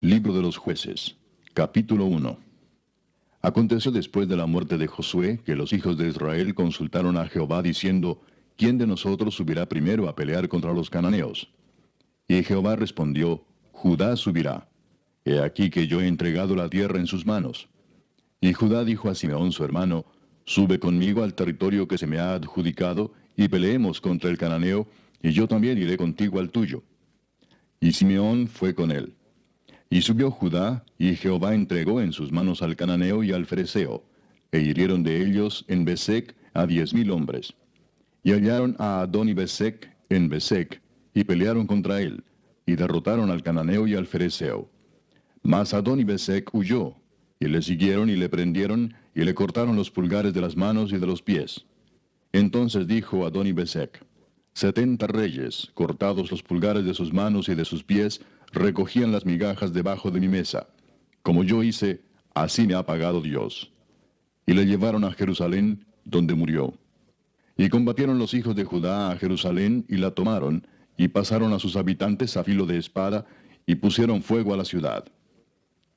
Libro de los Jueces, capítulo 1. Aconteció después de la muerte de Josué, que los hijos de Israel consultaron a Jehová diciendo, ¿quién de nosotros subirá primero a pelear contra los cananeos? Y Jehová respondió, Judá subirá. He aquí que yo he entregado la tierra en sus manos. Y Judá dijo a Simeón su hermano, Sube conmigo al territorio que se me ha adjudicado, y peleemos contra el cananeo, y yo también iré contigo al tuyo. Y Simeón fue con él. Y subió Judá, y Jehová entregó en sus manos al cananeo y al fereceo, e hirieron de ellos en Besec a 10,000 hombres. Y hallaron a Adoni-Besec en Besec, y pelearon contra él, y derrotaron al cananeo y al fereceo. Mas Adoni-Besec huyó, y le siguieron y le prendieron, y le cortaron los pulgares de las manos y de los pies. Entonces dijo Adoni-Besec, 70 reyes, cortados los pulgares de sus manos y de sus pies, recogían las migajas debajo de mi mesa. Como yo hice, así me ha pagado Dios. Y le llevaron a Jerusalén, donde murió. Y combatieron los hijos de Judá a Jerusalén, y la tomaron, y pasaron a sus habitantes a filo de espada, y pusieron fuego a la ciudad.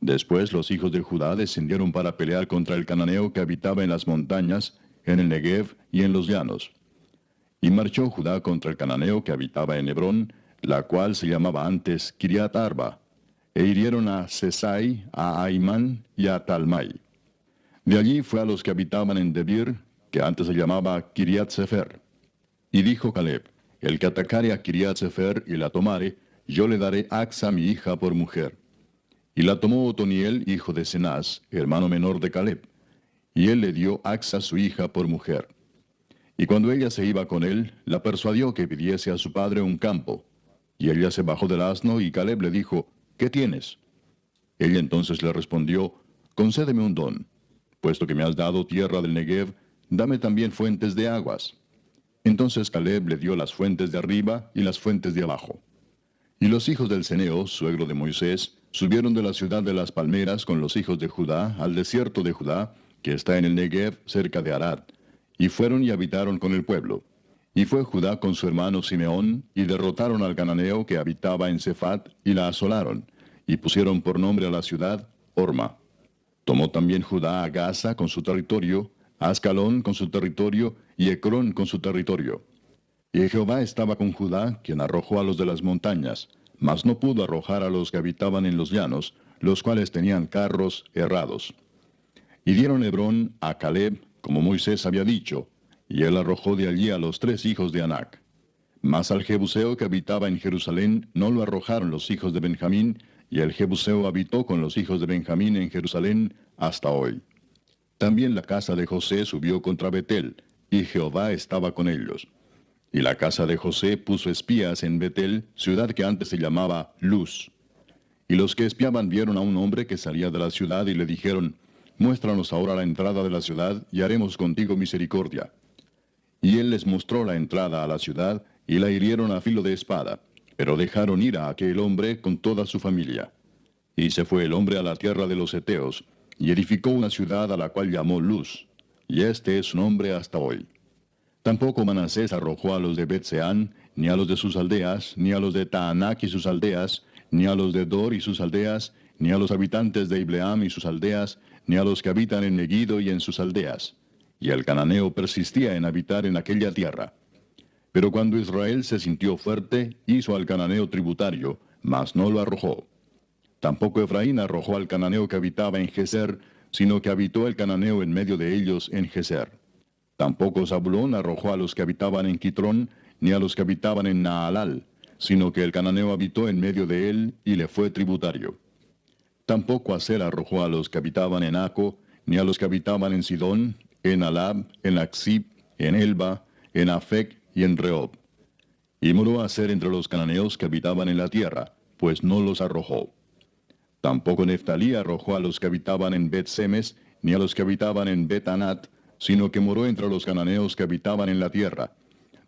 Después los hijos de Judá descendieron para pelear contra el cananeo que habitaba en las montañas, en el Negev y en los llanos. Y marchó Judá contra el cananeo que habitaba en Hebrón, la cual se llamaba antes Kiriat Arba, e hirieron a Sesai, a Aimán y a Talmai. De allí fue a los que habitaban en Debir, que antes se llamaba Kiriat Sefer. Y dijo Caleb, el que atacare a Kiriat Sefer y la tomare, yo le daré Axa mi hija por mujer. Y la tomó Otoniel, hijo de Cenaz, hermano menor de Caleb, y él le dio Axa su hija por mujer. Y cuando ella se iba con él, la persuadió que pidiese a su padre un campo. Y ella se bajó del asno, y Caleb le dijo, ¿qué tienes? Ella entonces le respondió, concédeme un don. Puesto que me has dado tierra del Negev, dame también fuentes de aguas. Entonces Caleb le dio las fuentes de arriba y las fuentes de abajo. Y los hijos del Ceneo, suegro de Moisés, subieron de la ciudad de las palmeras con los hijos de Judá al desierto de Judá, que está en el Negev cerca de Arad, y fueron y habitaron con el pueblo. Y fue Judá con su hermano Simeón, y derrotaron al cananeo que habitaba en Cefat, y la asolaron, y pusieron por nombre a la ciudad Orma. Tomó también Judá a Gaza con su territorio, a Ascalón con su territorio, y Ecrón con su territorio. Y Jehová estaba con Judá, quien arrojó a los de las montañas, mas no pudo arrojar a los que habitaban en los llanos, los cuales tenían carros errados. Y dieron Hebrón a Caleb, como Moisés había dicho, y él arrojó de allí a los 3 hijos de Anac. Mas al Jebuseo que habitaba en Jerusalén no lo arrojaron los hijos de Benjamín, y el Jebuseo habitó con los hijos de Benjamín en Jerusalén hasta hoy. También la casa de José subió contra Betel, y Jehová estaba con ellos. Y la casa de José puso espías en Betel, ciudad que antes se llamaba Luz. Y los que espiaban vieron a un hombre que salía de la ciudad y le dijeron, muéstranos ahora la entrada de la ciudad, y haremos contigo misericordia. Y él les mostró la entrada a la ciudad, y la hirieron a filo de espada, pero dejaron ir a aquel hombre con toda su familia. Y se fue el hombre a la tierra de los Heteos, y edificó una ciudad a la cual llamó Luz, y este es su nombre hasta hoy. Tampoco Manasés arrojó a los de Bet-Seán, ni a los de sus aldeas, ni a los de Taanac y sus aldeas, ni a los de Dor y sus aldeas, ni a los habitantes de Ibleam y sus aldeas, ni a los que habitan en Megiddo y en sus aldeas. Y el cananeo persistía en habitar en aquella tierra. Pero cuando Israel se sintió fuerte, hizo al cananeo tributario, mas no lo arrojó. Tampoco Efraín arrojó al cananeo que habitaba en Geser, sino que habitó el cananeo en medio de ellos en Geser. Tampoco Zabulón arrojó a los que habitaban en Quitrón, ni a los que habitaban en Naalal, sino que el cananeo habitó en medio de él, y le fue tributario. Tampoco Aser arrojó a los que habitaban en Aco, ni a los que habitaban en Sidón, en Alab, en Aksib, en Elba, en Afec y en Rehob. Y moró Aser entre los cananeos que habitaban en la tierra, pues no los arrojó. Tampoco Neftalí arrojó a los que habitaban en Bet-Semes, ni a los que habitaban en Bet-Anat, sino que moró entre los cananeos que habitaban en la tierra.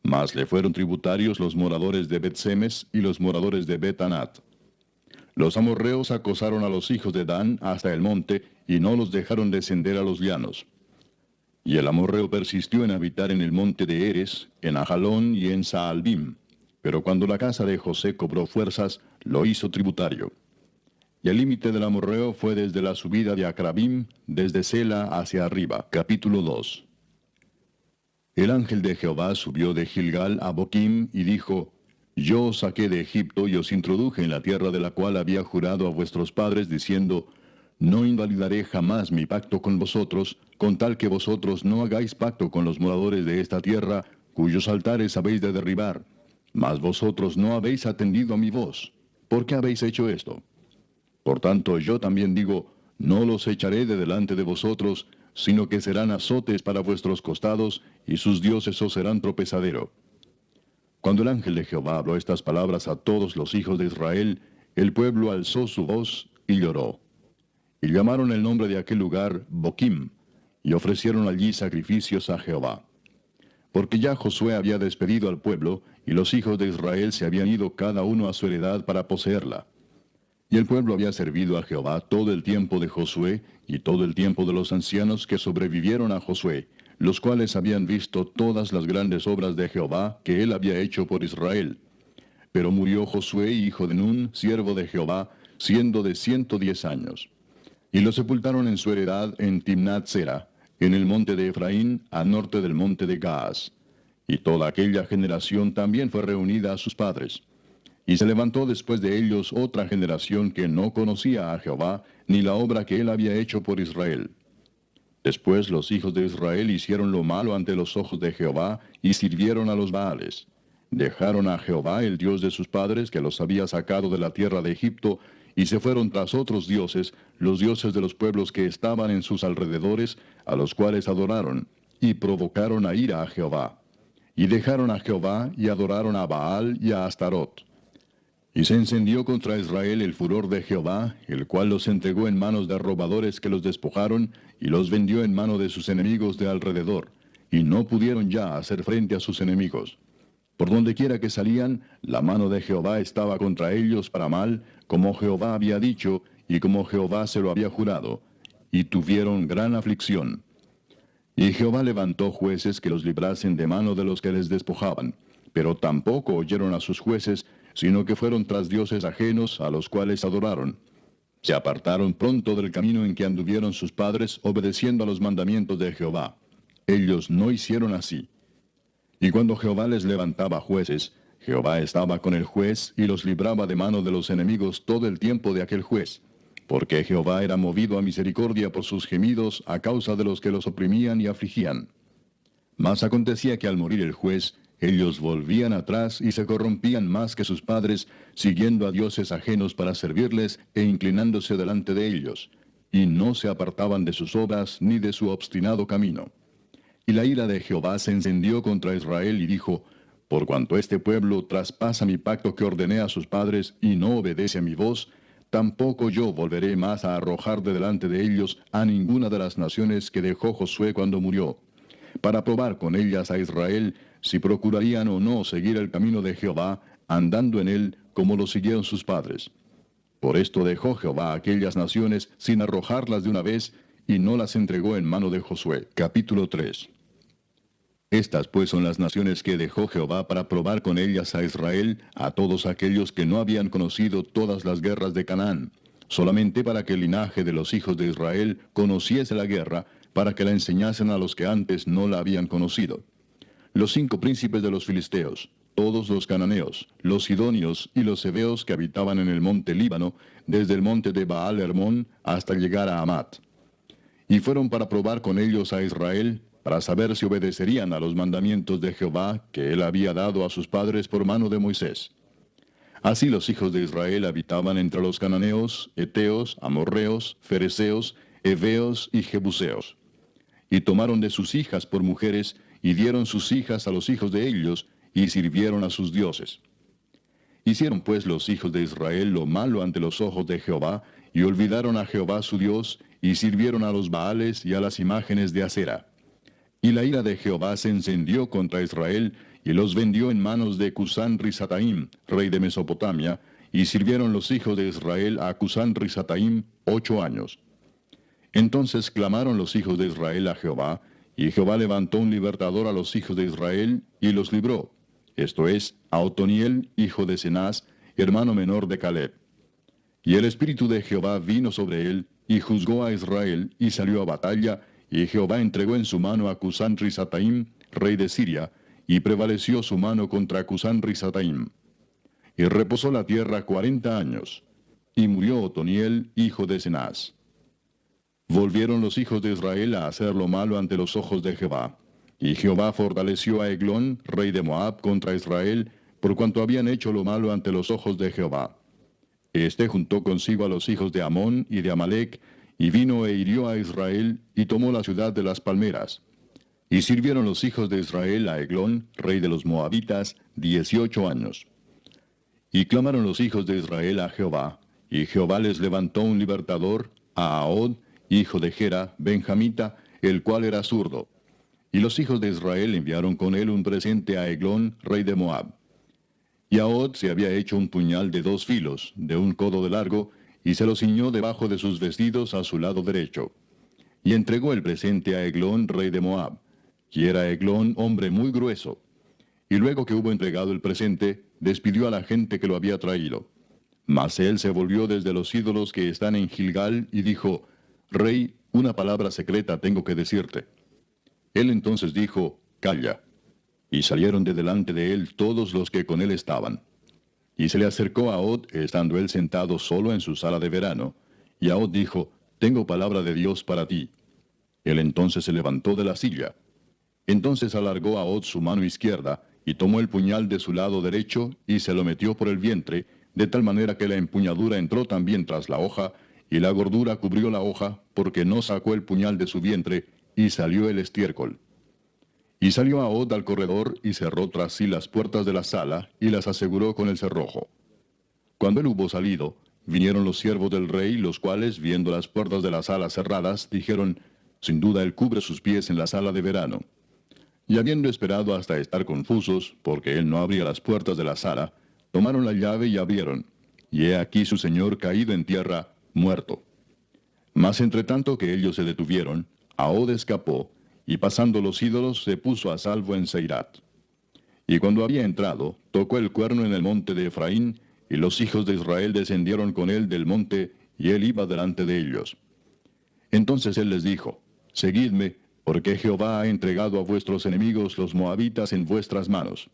Mas le fueron tributarios los moradores de Bet-Semes y los moradores de Bet-Anat. Los amorreos acosaron a los hijos de Dan hasta el monte, y no los dejaron descender a los llanos. Y el amorreo persistió en habitar en el monte de Eres, en Ajalón y en Saalbim. Pero cuando la casa de José cobró fuerzas, lo hizo tributario. Y el límite del amorreo fue desde la subida de Acrabim, desde Sela hacia arriba. Capítulo 2. El ángel de Jehová subió de Gilgal a Boquim y dijo: Yo os saqué de Egipto y os introduje en la tierra de la cual había jurado a vuestros padres, diciendo: No invalidaré jamás mi pacto con vosotros, con tal que vosotros no hagáis pacto con los moradores de esta tierra, cuyos altares habéis de derribar. Mas vosotros no habéis atendido a mi voz. ¿Por qué habéis hecho esto? Por tanto, yo también digo: no los echaré de delante de vosotros, sino que serán azotes para vuestros costados, y sus dioses os serán tropezadero. Cuando el ángel de Jehová habló estas palabras a todos los hijos de Israel, el pueblo alzó su voz y lloró. Y llamaron el nombre de aquel lugar Boquim, y ofrecieron allí sacrificios a Jehová. Porque ya Josué había despedido al pueblo, y los hijos de Israel se habían ido cada uno a su heredad para poseerla. Y el pueblo había servido a Jehová todo el tiempo de Josué, y todo el tiempo de los ancianos que sobrevivieron a Josué, los cuales habían visto todas las grandes obras de Jehová que él había hecho por Israel. Pero murió Josué, hijo de Nun, siervo de Jehová, siendo de 110 años. Y lo sepultaron en su heredad en Timnat Sera, en el monte de Efraín, al norte del monte de Gaas. Y toda aquella generación también fue reunida a sus padres. Y se levantó después de ellos otra generación que no conocía a Jehová, ni la obra que él había hecho por Israel. Después los hijos de Israel hicieron lo malo ante los ojos de Jehová, y sirvieron a los Baales. Dejaron a Jehová, el Dios de sus padres, que los había sacado de la tierra de Egipto, y se fueron tras otros dioses, los dioses de los pueblos que estaban en sus alrededores, a los cuales adoraron, y provocaron a ira a Jehová. Y dejaron a Jehová, y adoraron a Baal y a Astarot. Y se encendió contra Israel el furor de Jehová, el cual los entregó en manos de robadores que los despojaron, y los vendió en mano de sus enemigos de alrededor, y no pudieron ya hacer frente a sus enemigos. Por donde quiera que salían, la mano de Jehová estaba contra ellos para mal, como Jehová había dicho, y como Jehová se lo había jurado, y tuvieron gran aflicción. Y Jehová levantó jueces que los librasen de mano de los que les despojaban, pero tampoco oyeron a sus jueces, sino que fueron tras dioses ajenos, a los cuales adoraron. Se apartaron pronto del camino en que anduvieron sus padres, obedeciendo a los mandamientos de Jehová. Ellos no hicieron así. Y cuando Jehová les levantaba jueces, Jehová estaba con el juez, y los libraba de mano de los enemigos todo el tiempo de aquel juez. Porque Jehová era movido a misericordia por sus gemidos, a causa de los que los oprimían y afligían. Mas acontecía que al morir el juez, ellos volvían atrás y se corrompían más que sus padres, siguiendo a dioses ajenos para servirles e inclinándose delante de ellos, y no se apartaban de sus obras ni de su obstinado camino. Y la ira de Jehová se encendió contra Israel y dijo: Por cuanto este pueblo traspasa mi pacto que ordené a sus padres y no obedece a mi voz, tampoco yo volveré más a arrojar de delante de ellos a ninguna de las naciones que dejó Josué cuando murió, para probar con ellas a Israel si procurarían o no seguir el camino de Jehová, andando en él como lo siguieron sus padres. Por esto dejó Jehová a aquellas naciones sin arrojarlas de una vez, y no las entregó en mano de Josué. Capítulo 3. Estas pues son las naciones que dejó Jehová para probar con ellas a Israel, a todos aquellos que no habían conocido todas las guerras de Canaán, solamente para que el linaje de los hijos de Israel conociese la guerra, para que la enseñasen a los que antes no la habían conocido. Los 5 príncipes de los filisteos, todos los cananeos, los sidonios y los heveos que habitaban en el monte Líbano, desde el monte de Baal Hermón hasta llegar a Amat. Y fueron para probar con ellos a Israel, para saber si obedecerían a los mandamientos de Jehová que él había dado a sus padres por mano de Moisés. Así los hijos de Israel habitaban entre los cananeos, heteos, amorreos, fereceos, heveos y jebuseos. Y tomaron de sus hijas por mujeres, y dieron sus hijas a los hijos de ellos, y sirvieron a sus dioses. Hicieron pues los hijos de Israel lo malo ante los ojos de Jehová, y olvidaron a Jehová su Dios, y sirvieron a los Baales y a las imágenes de Acera. Y la ira de Jehová se encendió contra Israel, y los vendió en manos de Cusán Risataim, rey de Mesopotamia, y sirvieron los hijos de Israel a Cusán Risataim 8 años. Entonces clamaron los hijos de Israel a Jehová, y Jehová levantó un libertador a los hijos de Israel, y los libró, esto es, a Otoniel, hijo de Cenaz, hermano menor de Caleb. Y el Espíritu de Jehová vino sobre él, y juzgó a Israel, y salió a batalla, y Jehová entregó en su mano a Cusán Risataim, rey de Siria, y prevaleció su mano contra Cusán Risataim. Y reposó la tierra 40 años, y murió Otoniel, hijo de Cenaz. Volvieron los hijos de Israel a hacer lo malo ante los ojos de Jehová. Y Jehová fortaleció a Eglón, rey de Moab, contra Israel, por cuanto habían hecho lo malo ante los ojos de Jehová. Este juntó consigo a los hijos de Amón y de Amalec, y vino e hirió a Israel, y tomó la ciudad de las palmeras. Y sirvieron los hijos de Israel a Eglón, rey de los Moabitas, 18 años. Y clamaron los hijos de Israel a Jehová, y Jehová les levantó un libertador, a Ahod, hijo de Gera, benjamita, el cual era zurdo. Y los hijos de Israel enviaron con él un presente a Eglón, rey de Moab. Y Ahod se había hecho un puñal de 2 filos, de 1 codo de largo, y se lo ciñó debajo de sus vestidos a su lado derecho. Y entregó el presente a Eglón, rey de Moab, y era Eglón hombre muy grueso. Y luego que hubo entregado el presente, despidió a la gente que lo había traído. Mas él se volvió desde los ídolos que están en Gilgal, y dijo, Rey, una palabra secreta tengo que decirte. Él entonces dijo, Calla. Y salieron de delante de él todos los que con él estaban. Y se le acercó a Ahod, estando él sentado solo en su sala de verano. Y Ahod dijo, Tengo palabra de Dios para ti. Él entonces se levantó de la silla. Entonces alargó Ahod su mano izquierda, y tomó el puñal de su lado derecho, y se lo metió por el vientre, de tal manera que la empuñadura entró también tras la hoja, y la gordura cubrió la hoja, porque no sacó el puñal de su vientre, y salió el estiércol. Y salió Ahod al corredor, y cerró tras sí las puertas de la sala, y las aseguró con el cerrojo. Cuando él hubo salido, vinieron los siervos del rey, los cuales, viendo las puertas de la sala cerradas, dijeron, Sin duda él cubre sus pies en la sala de verano. Y habiendo esperado hasta estar confusos, porque él no abría las puertas de la sala, tomaron la llave y abrieron, y he aquí su señor caído en tierra, muerto. Mas entre tanto que ellos se detuvieron, Ahod escapó, y pasando los ídolos se puso a salvo en Seirat. Y cuando había entrado, tocó el cuerno en el monte de Efraín, y los hijos de Israel descendieron con él del monte, y él iba delante de ellos. Entonces él les dijo, Seguidme, porque Jehová ha entregado a vuestros enemigos los moabitas en vuestras manos.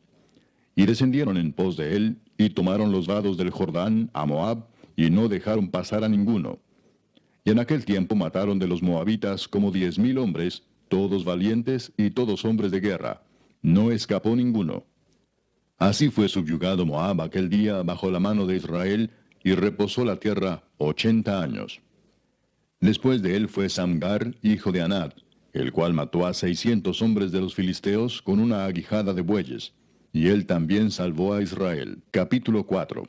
Y descendieron en pos de él, y tomaron los vados del Jordán a Moab, y no dejaron pasar a ninguno. Y en aquel tiempo mataron de los moabitas como 10,000 hombres, todos valientes y todos hombres de guerra. No escapó ninguno. Así fue subyugado Moab aquel día bajo la mano de Israel, y reposó la tierra 80 años. Después de él fue Samgar, hijo de Anat, el cual mató a 600 hombres de los filisteos con una aguijada de bueyes, y él también salvó a Israel. Capítulo 4.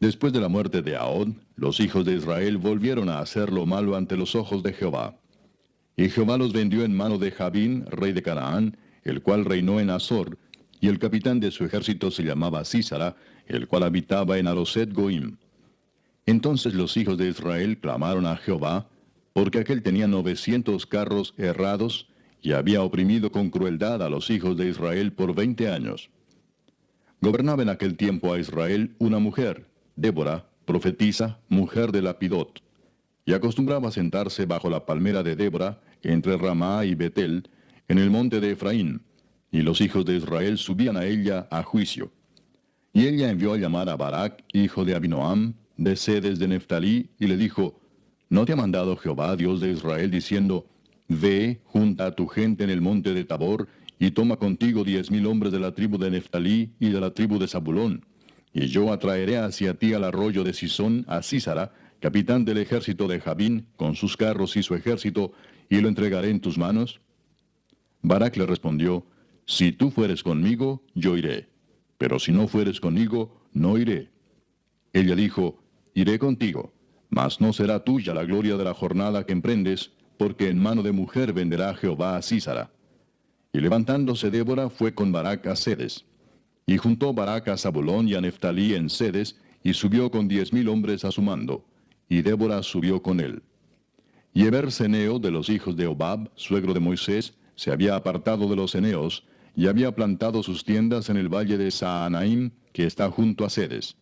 Después de la muerte de Ahod, los hijos de Israel volvieron a hacer lo malo ante los ojos de Jehová. Y Jehová los vendió en mano de Jabín, rey de Canaán, el cual reinó en Azor, y el capitán de su ejército se llamaba Sísara, el cual habitaba en Aroset Goim. Entonces los hijos de Israel clamaron a Jehová, porque aquel tenía 900 carros errados, y había oprimido con crueldad a los hijos de Israel por 20 años. Gobernaba en aquel tiempo a Israel una mujer, Débora, profetisa, mujer de Lapidot, y acostumbraba sentarse bajo la palmera de Débora, entre Ramá y Betel, en el monte de Efraín, y los hijos de Israel subían a ella a juicio. Y ella envió a llamar a Barak, hijo de Abinoam, de Sedes de Neftalí, y le dijo, ¿No te ha mandado Jehová, Dios de Israel, diciendo, Ve, junta a tu gente en el monte de Tabor, y toma contigo 10,000 hombres de la tribu de Neftalí y de la tribu de Zabulón, y yo atraeré hacia ti al arroyo de Sisón a Sísara, capitán del ejército de Jabín, con sus carros y su ejército, y lo entregaré en tus manos? Barak le respondió, Si tú fueres conmigo, yo iré, pero si no fueres conmigo, no iré. Ella dijo, Iré contigo, mas no será tuya la gloria de la jornada que emprendes, porque en mano de mujer venderá Jehová a Sísara. Y levantándose Débora fue con Barak a Sedes. Y juntó Barak a Zabulón y a Neftalí en Sedes, y subió con 10,000 hombres a su mando, y Débora subió con él. Y Eber-Seneo de los hijos de Obab, suegro de Moisés, se había apartado de los eneos, y había plantado sus tiendas en el valle de Saanaim, que está junto a Sedes.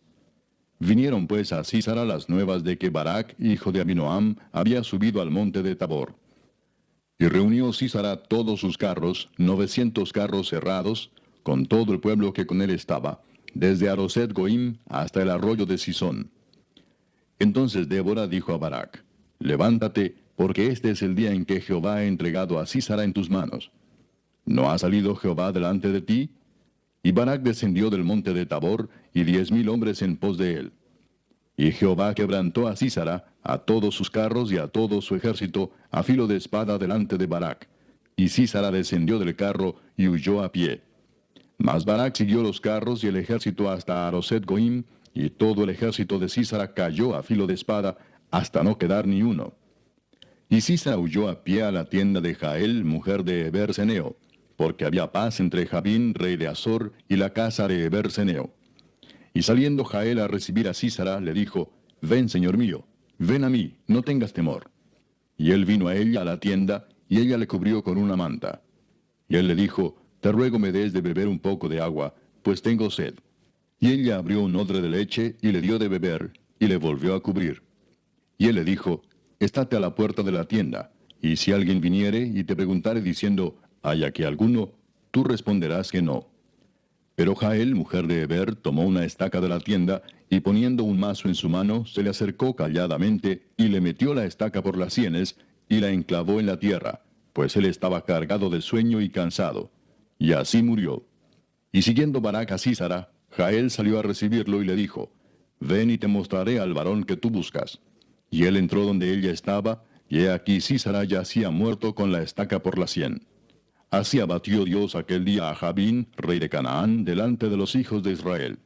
Vinieron pues a Sísara las nuevas de que Barac, hijo de Abinoam, había subido al monte de Tabor. Y reunió Sísara todos sus carros, 900 carros cerrados, con todo el pueblo que con él estaba, desde Aroset Goim hasta el arroyo de Sisón. Entonces Débora dijo a Barac: Levántate, porque este es el día en que Jehová ha entregado a Sísara en tus manos. ¿No ha salido Jehová delante de ti? Y Barac descendió del monte de Tabor, y 10,000 hombres en pos de él. Y Jehová quebrantó a Sísara, a todos sus carros y a todo su ejército, a filo de espada delante de Barac. Y Sísara descendió del carro y huyó a pie. Mas Barac siguió los carros y el ejército hasta Aroset Goim, y todo el ejército de Sísara cayó a filo de espada, hasta no quedar ni uno. Y Sísara huyó a pie a la tienda de Jael, mujer de Heber Seneo, porque había paz entre Jabín, rey de Azor, y la casa de Heber Seneo. Y saliendo Jael a recibir a Sísara, le dijo: Ven, señor mío, ven a mí, no tengas temor. Y él vino a ella a la tienda, y ella le cubrió con una manta. Y él le dijo: Te ruego me des de beber un poco de agua, pues tengo sed. Y ella abrió un odre de leche, y le dio de beber, y le volvió a cubrir. Y él le dijo: Estate a la puerta de la tienda, y si alguien viniere y te preguntare diciendo: ¿Hay aquí alguno?, tú responderás que no. Pero Jael, mujer de Heber, tomó una estaca de la tienda, y poniendo un mazo en su mano, se le acercó calladamente, y le metió la estaca por las sienes, y la enclavó en la tierra, pues él estaba cargado de sueño y cansado. Y así murió. Y siguiendo Barac a Sísara, Jael salió a recibirlo y le dijo: Ven y te mostraré al varón que tú buscas. Y él entró donde ella estaba, y he aquí Sísara yacía muerto con la estaca por la sien. Así abatió Dios aquel día a Jabín, rey de Canaán, delante de los hijos de Israel.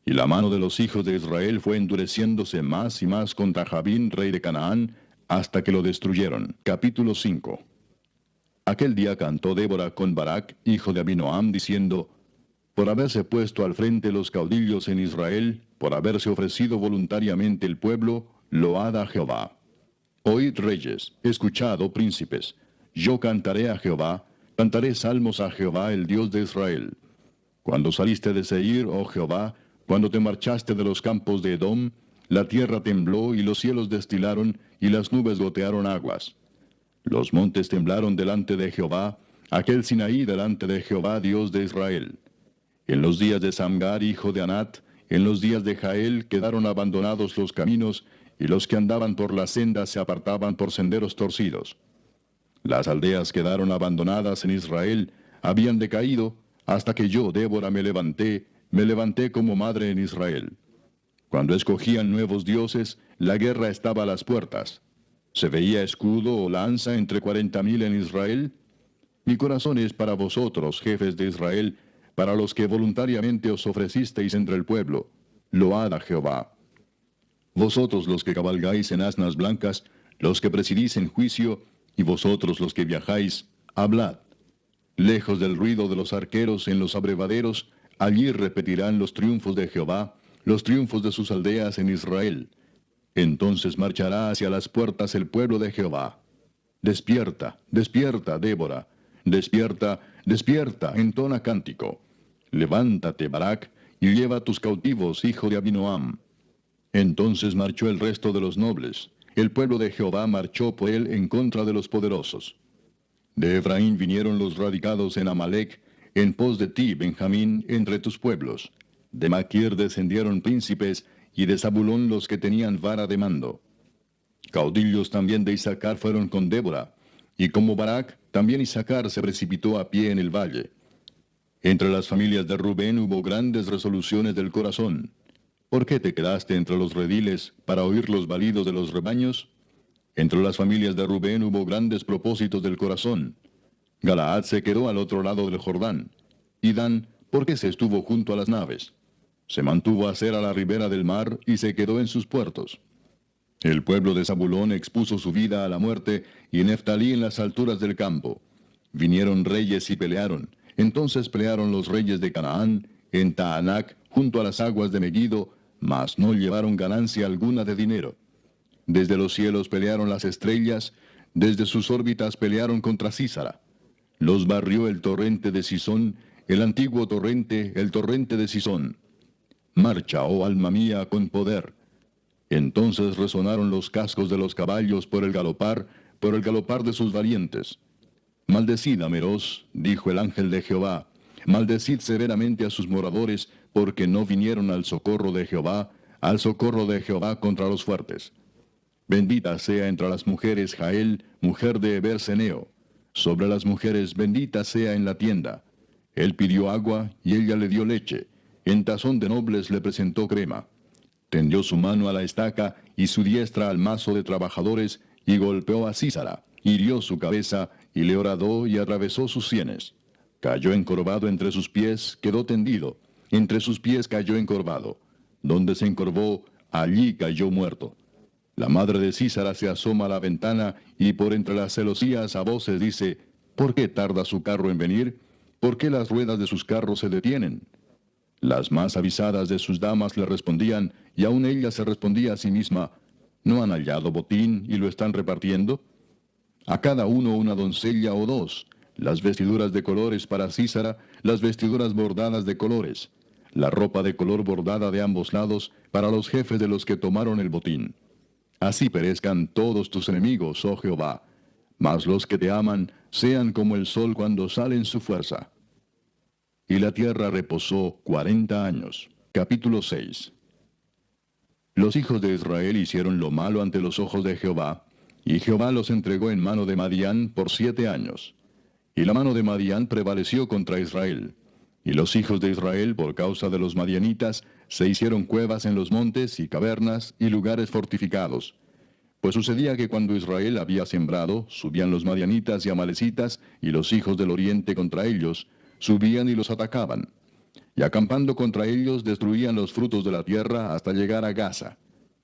Y la mano de los hijos de Israel fue endureciéndose más y más contra Jabín, rey de Canaán, hasta que lo destruyeron. Capítulo 5. Aquel día cantó Débora con Barac, hijo de Abinoam, diciendo: Por haberse puesto al frente los caudillos en Israel, por haberse ofrecido voluntariamente el pueblo, load a Jehová. Oíd reyes, escuchad, oh príncipes. Yo cantaré a Jehová, cantaré salmos a Jehová, el Dios de Israel. Cuando saliste de Seir, oh Jehová, cuando te marchaste de los campos de Edom, la tierra tembló y los cielos destilaron y las nubes gotearon aguas. Los montes temblaron delante de Jehová, aquel Sinaí delante de Jehová, Dios de Israel. En los días de Samgar, hijo de Anat, en los días de Jael, quedaron abandonados los caminos, y los que andaban por las sendas se apartaban por senderos torcidos. Las aldeas quedaron abandonadas en Israel, habían decaído, hasta que yo, Débora, me levanté como madre en Israel. Cuando escogían nuevos dioses, la guerra estaba a las puertas. ¿Se veía escudo o lanza entre 40,000 en Israel? Mi corazón es para vosotros, jefes de Israel, para los que voluntariamente os ofrecisteis entre el pueblo. Load a Jehová. Vosotros los que cabalgáis en asnas blancas, los que presidís en juicio, y vosotros los que viajáis, hablad. Lejos del ruido de los arqueros en los abrevaderos, allí repetirán los triunfos de Jehová, los triunfos de sus aldeas en Israel. Entonces marchará hacia las puertas el pueblo de Jehová. Despierta, despierta, Débora. Despierta, despierta, entona cántico. Levántate, Barac, y lleva a tus cautivos, hijo de Abinoam. Entonces marchó el resto de los nobles. El pueblo de Jehová marchó por él en contra de los poderosos. De Efraín vinieron los radicados en Amalec, en pos de ti, Benjamín, entre tus pueblos. De Maquir descendieron príncipes, y de Zabulón los que tenían vara de mando. Caudillos también de Isaacar fueron con Débora, y como Barac, también Isaacar se precipitó a pie en el valle. Entre las familias de Rubén hubo grandes resoluciones del corazón. ¿Por qué te quedaste entre los rediles para oír los balidos de los rebaños? Entre las familias de Rubén hubo grandes propósitos del corazón. Galaad se quedó al otro lado del Jordán. Y Dan, ¿por qué se estuvo junto a las naves? Se mantuvo a ser a la ribera del mar y se quedó en sus puertos. El pueblo de Zabulón expuso su vida a la muerte, y Neftalí en las alturas del campo. Vinieron reyes y pelearon. Entonces pelearon los reyes de Canaán, en Taanac, junto a las aguas de Megiddo, mas no llevaron ganancia alguna de dinero. Desde los cielos pelearon las estrellas, desde sus órbitas pelearon contra Sísara. Los barrió el torrente de Sisón, el antiguo torrente, el torrente de Sisón. Marcha, oh alma mía, con poder. Entonces resonaron los cascos de los caballos por el galopar de sus valientes. Maldecid a Meroz, dijo el ángel de Jehová, maldecid severamente a sus moradores, porque no vinieron al socorro de Jehová contra los fuertes. Bendita sea entre las mujeres Jael, mujer de Eber-Seneo. Sobre las mujeres bendita sea en la tienda. Él pidió agua, y ella le dio leche. En tazón de nobles le presentó crema. Tendió su mano a la estaca, y su diestra al mazo de trabajadores, y golpeó a Sísara, hirió su cabeza, y le horadó y atravesó sus sienes. Cayó encorvado entre sus pies, quedó tendido. Entre sus pies cayó encorvado. Donde se encorvó, allí cayó muerto. La madre de Sísara se asoma a la ventana, y por entre las celosías a voces dice, ¿por qué tarda su carro en venir? ¿Por qué las ruedas de sus carros se detienen? Las más avisadas de sus damas le respondían, y aun ella se respondía a sí misma, ¿no han hallado botín y lo están repartiendo? A cada uno una doncella o dos, las vestiduras de colores para Sísara, las vestiduras bordadas de colores, la ropa de color bordada de ambos lados para los jefes de los que tomaron el botín. Así perezcan todos tus enemigos, oh Jehová, mas los que te aman sean como el sol cuando sale en su fuerza. Y la tierra reposó 40 años. Capítulo 6. Los hijos de Israel hicieron lo malo ante los ojos de Jehová, y Jehová los entregó en mano de Madián por 7 años. Y la mano de Madián prevaleció contra Israel. Y los hijos de Israel, por causa de los madianitas, se hicieron cuevas en los montes y cavernas y lugares fortificados. Pues sucedía que cuando Israel había sembrado, subían los madianitas y amalecitas y los hijos del oriente contra ellos, subían y los atacaban. Y acampando contra ellos destruían los frutos de la tierra hasta llegar a Gaza.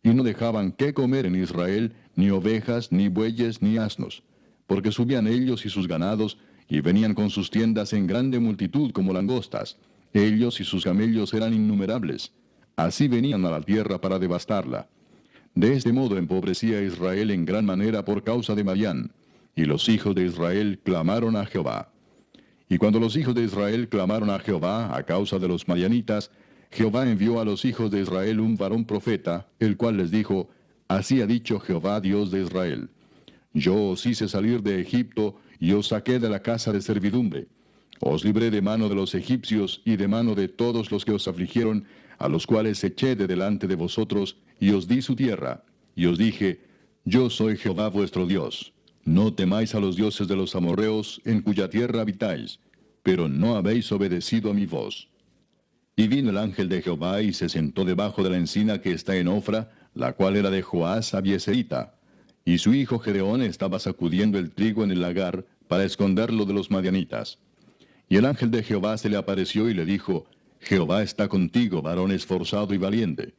Y no dejaban qué comer en Israel, ni ovejas, ni bueyes, ni asnos. Porque subían ellos y sus ganados, y venían con sus tiendas en grande multitud como langostas. Ellos y sus camellos eran innumerables. Así venían a la tierra para devastarla. De este modo empobrecía Israel en gran manera por causa de Madián. Y los hijos de Israel clamaron a Jehová. Y cuando los hijos de Israel clamaron a Jehová a causa de los madianitas, Jehová envió a los hijos de Israel un varón profeta, el cual les dijo, Así ha dicho Jehová Dios de Israel, Yo os hice salir de Egipto, y os saqué de la casa de servidumbre. Os libré de mano de los egipcios, y de mano de todos los que os afligieron, a los cuales eché de delante de vosotros, y os di su tierra. Y os dije, Yo soy Jehová vuestro Dios. No temáis a los dioses de los amorreos, en cuya tierra habitáis, pero no habéis obedecido a mi voz. Y vino el ángel de Jehová y se sentó debajo de la encina que está en Ofra, la cual era de Joás Abieserita. Y su hijo Gedeón estaba sacudiendo el trigo en el lagar para esconderlo de los madianitas. Y el ángel de Jehová se le apareció y le dijo, Jehová está contigo, varón esforzado y valiente.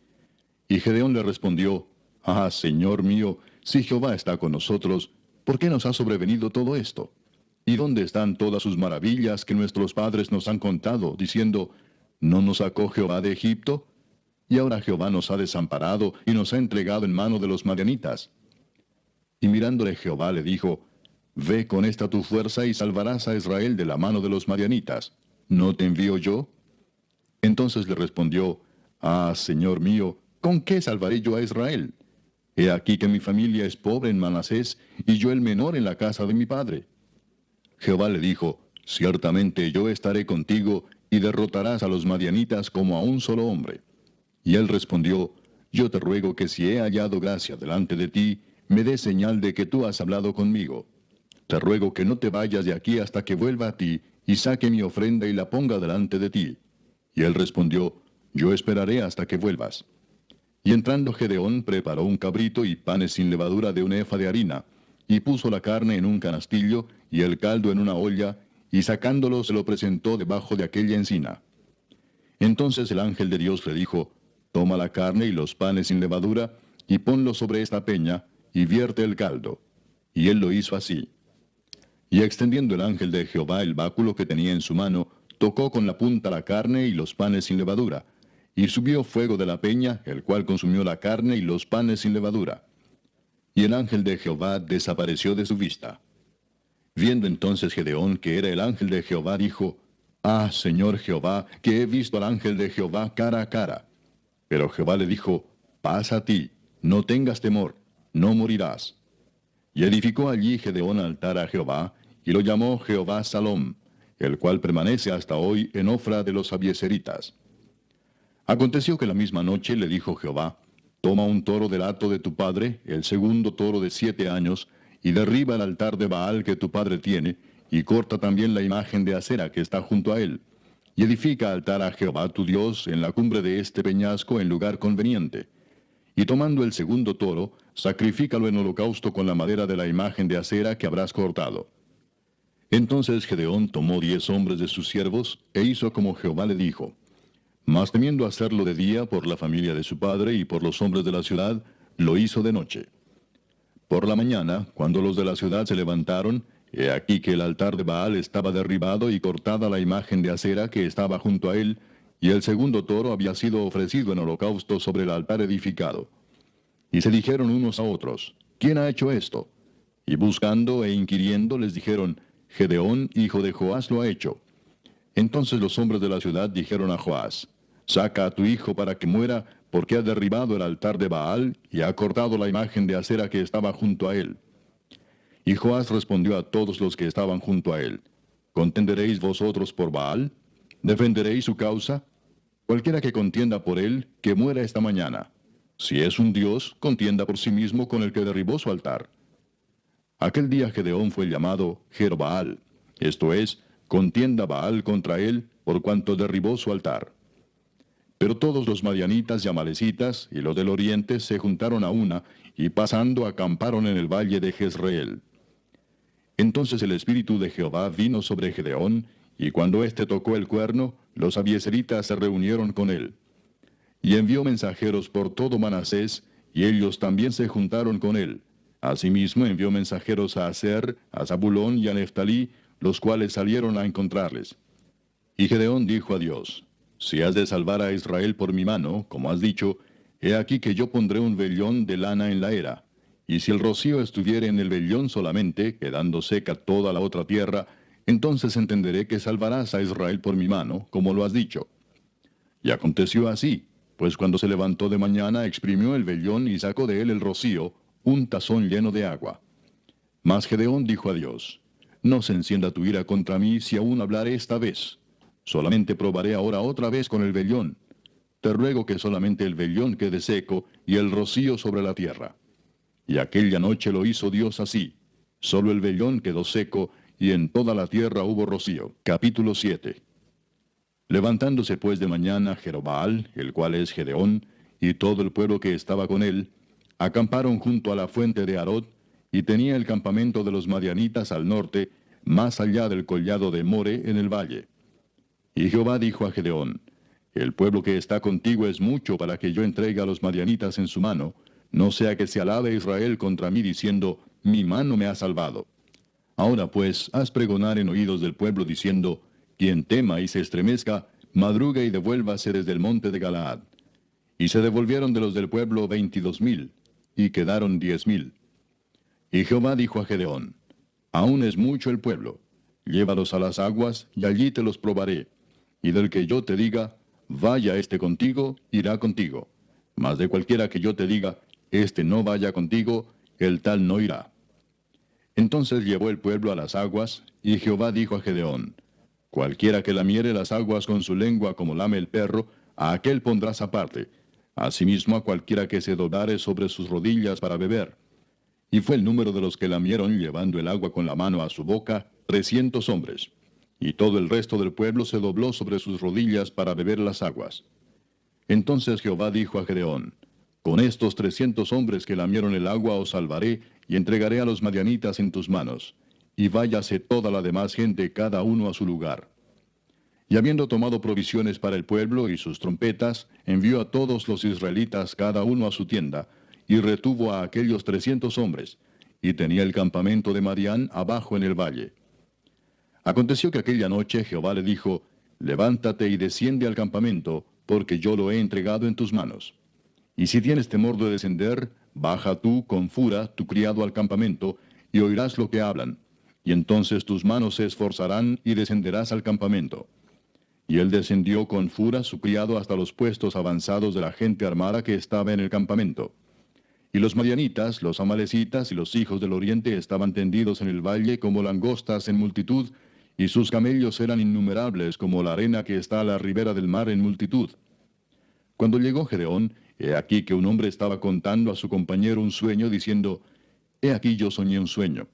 Y Gedeón le respondió, Ah, Señor mío, si Jehová está con nosotros, ¿por qué nos ha sobrevenido todo esto? ¿Y dónde están todas sus maravillas que nuestros padres nos han contado, diciendo, ¿no nos sacó Jehová de Egipto? Y ahora Jehová nos ha desamparado y nos ha entregado en mano de los madianitas. Y mirándole Jehová le dijo, Ve con esta tu fuerza y salvarás a Israel de la mano de los madianitas. ¿No te envío yo? Entonces le respondió, Ah, Señor mío, ¿con qué salvaré yo a Israel? He aquí que mi familia es pobre en Manasés, y yo el menor en la casa de mi padre. Jehová le dijo, Ciertamente yo estaré contigo, y derrotarás a los madianitas como a un solo hombre. Y él respondió, Yo te ruego que si he hallado gracia delante de ti, me des señal de que tú has hablado conmigo. Te ruego que no te vayas de aquí hasta que vuelva a ti, y saque mi ofrenda y la ponga delante de ti. Y él respondió, Yo esperaré hasta que vuelvas. Y entrando Gedeón preparó un cabrito y panes sin levadura de un efa de harina, y puso la carne en un canastillo y el caldo en una olla, y sacándolo se lo presentó debajo de aquella encina. Entonces el ángel de Dios le dijo, Toma la carne y los panes sin levadura, y ponlo sobre esta peña, y vierte el caldo. Y él lo hizo así. Y extendiendo el ángel de Jehová el báculo que tenía en su mano, tocó con la punta la carne y los panes sin levadura, y subió fuego de la peña, el cual consumió la carne y los panes sin levadura. Y el ángel de Jehová desapareció de su vista. Viendo entonces Gedeón que era el ángel de Jehová, dijo, Ah, Señor Jehová, que he visto al ángel de Jehová cara a cara. Pero Jehová le dijo, pasa a ti, no tengas temor, no morirás. Y edificó allí Gedeón altar a Jehová, y lo llamó Jehová Salom, el cual permanece hasta hoy en Ofra de los Abieseritas. Aconteció que la misma noche le dijo Jehová, toma un toro del hato de tu padre, el segundo toro de 7 años, y derriba el altar de Baal que tu padre tiene, y corta también la imagen de acera que está junto a él, y edifica altar a Jehová tu Dios en la cumbre de este peñasco en lugar conveniente. Y tomando el segundo toro, sacrifícalo en holocausto con la madera de la imagen de acera que habrás cortado. Entonces Gedeón tomó 10 hombres de sus siervos, e hizo como Jehová le dijo. Mas temiendo hacerlo de día por la familia de su padre y por los hombres de la ciudad, lo hizo de noche. Por la mañana, cuando los de la ciudad se levantaron, he aquí que el altar de Baal estaba derribado y cortada la imagen de acera que estaba junto a él, y el segundo toro había sido ofrecido en holocausto sobre el altar edificado. Y se dijeron unos a otros, ¿quién ha hecho esto? Y buscando e inquiriendo les dijeron, Gedeón, hijo de Joás, lo ha hecho. Entonces los hombres de la ciudad dijeron a Joás, saca a tu hijo para que muera, porque ha derribado el altar de Baal y ha cortado la imagen de acera que estaba junto a él. Y Joás respondió a todos los que estaban junto a él, ¿contenderéis vosotros por Baal? ¿Defenderéis su causa? Cualquiera que contienda por él, que muera esta mañana. Si es un dios, contienda por sí mismo con el que derribó su altar. Aquel día Gedeón fue llamado Jerbaal, esto es, contienda Baal contra él, por cuanto derribó su altar. Pero todos los madianitas y amalecitas y los del oriente se juntaron a una, y pasando acamparon en el valle de Jezreel. Entonces el espíritu de Jehová vino sobre Gedeón, y cuando éste tocó el cuerno, los abieseritas se reunieron con él. Y envió mensajeros por todo Manasés, y ellos también se juntaron con él. Asimismo envió mensajeros a Aser, a Zabulón y a Neftalí, los cuales salieron a encontrarles. Y Gedeón dijo a Dios, si has de salvar a Israel por mi mano, como has dicho, he aquí que yo pondré un vellón de lana en la era. Y si el rocío estuviere en el vellón solamente, quedando seca toda la otra tierra, entonces entenderé que salvarás a Israel por mi mano, como lo has dicho. Y aconteció así, pues cuando se levantó de mañana exprimió el vellón y sacó de él el rocío, un tazón lleno de agua. Mas Gedeón dijo a Dios, no se encienda tu ira contra mí si aún hablaré esta vez. Solamente probaré ahora otra vez con el vellón. Te ruego que solamente el vellón quede seco y el rocío sobre la tierra. Y aquella noche lo hizo Dios así. Solo el vellón quedó seco, y en toda la tierra hubo rocío. Capítulo 7. Levantándose pues de mañana Jerobbaal, el cual es Gedeón, y todo el pueblo que estaba con él, acamparon junto a la fuente de Arod, y tenía el campamento de los madianitas al norte, más allá del collado de More en el valle. Y Jehová dijo a Gedeón, el pueblo que está contigo es mucho para que yo entregue a los madianitas en su mano, no sea que se alabe Israel contra mí diciendo, mi mano me ha salvado. Ahora pues, haz pregonar en oídos del pueblo diciendo, quien tema y se estremezca, madrugue y devuélvase desde el monte de Galaad. Y se devolvieron de los del pueblo 22,000, y quedaron 10,000. Y Jehová dijo a Gedeón, aún es mucho el pueblo, llévalos a las aguas, y allí te los probaré. Y del que yo te diga, vaya este contigo, irá contigo. Mas de cualquiera que yo te diga, este no vaya contigo, el tal no irá. Entonces llevó el pueblo a las aguas, y Jehová dijo a Gedeón, cualquiera que lamiere las aguas con su lengua como lame el perro, a aquel pondrás aparte. Asimismo a cualquiera que se doblare sobre sus rodillas para beber. Y fue el número de los que lamieron llevando el agua con la mano a su boca, 300 hombres. Y todo el resto del pueblo se dobló sobre sus rodillas para beber las aguas. Entonces Jehová dijo a Gedeón, con estos 300 hombres que lamieron el agua os salvaré, y entregaré a los madianitas en tus manos. Y váyase toda la demás gente cada uno a su lugar. Y habiendo tomado provisiones para el pueblo y sus trompetas, envió a todos los israelitas cada uno a su tienda, y retuvo a aquellos 300 hombres, y tenía el campamento de Madián abajo en el valle. Aconteció que aquella noche Jehová le dijo, levántate y desciende al campamento, porque yo lo he entregado en tus manos. Y si tienes temor de descender, baja tú con Fura, tu criado, al campamento, y oirás lo que hablan. Y entonces tus manos se esforzarán y descenderás al campamento. Y él descendió con Fura, su criado, hasta los puestos avanzados de la gente armada que estaba en el campamento. Y los madianitas, los amalecitas y los hijos del oriente estaban tendidos en el valle como langostas en multitud, y sus camellos eran innumerables como la arena que está a la ribera del mar en multitud. Cuando llegó Gedeón, he aquí que un hombre estaba contando a su compañero un sueño, diciendo, He aquí yo soñé un sueño.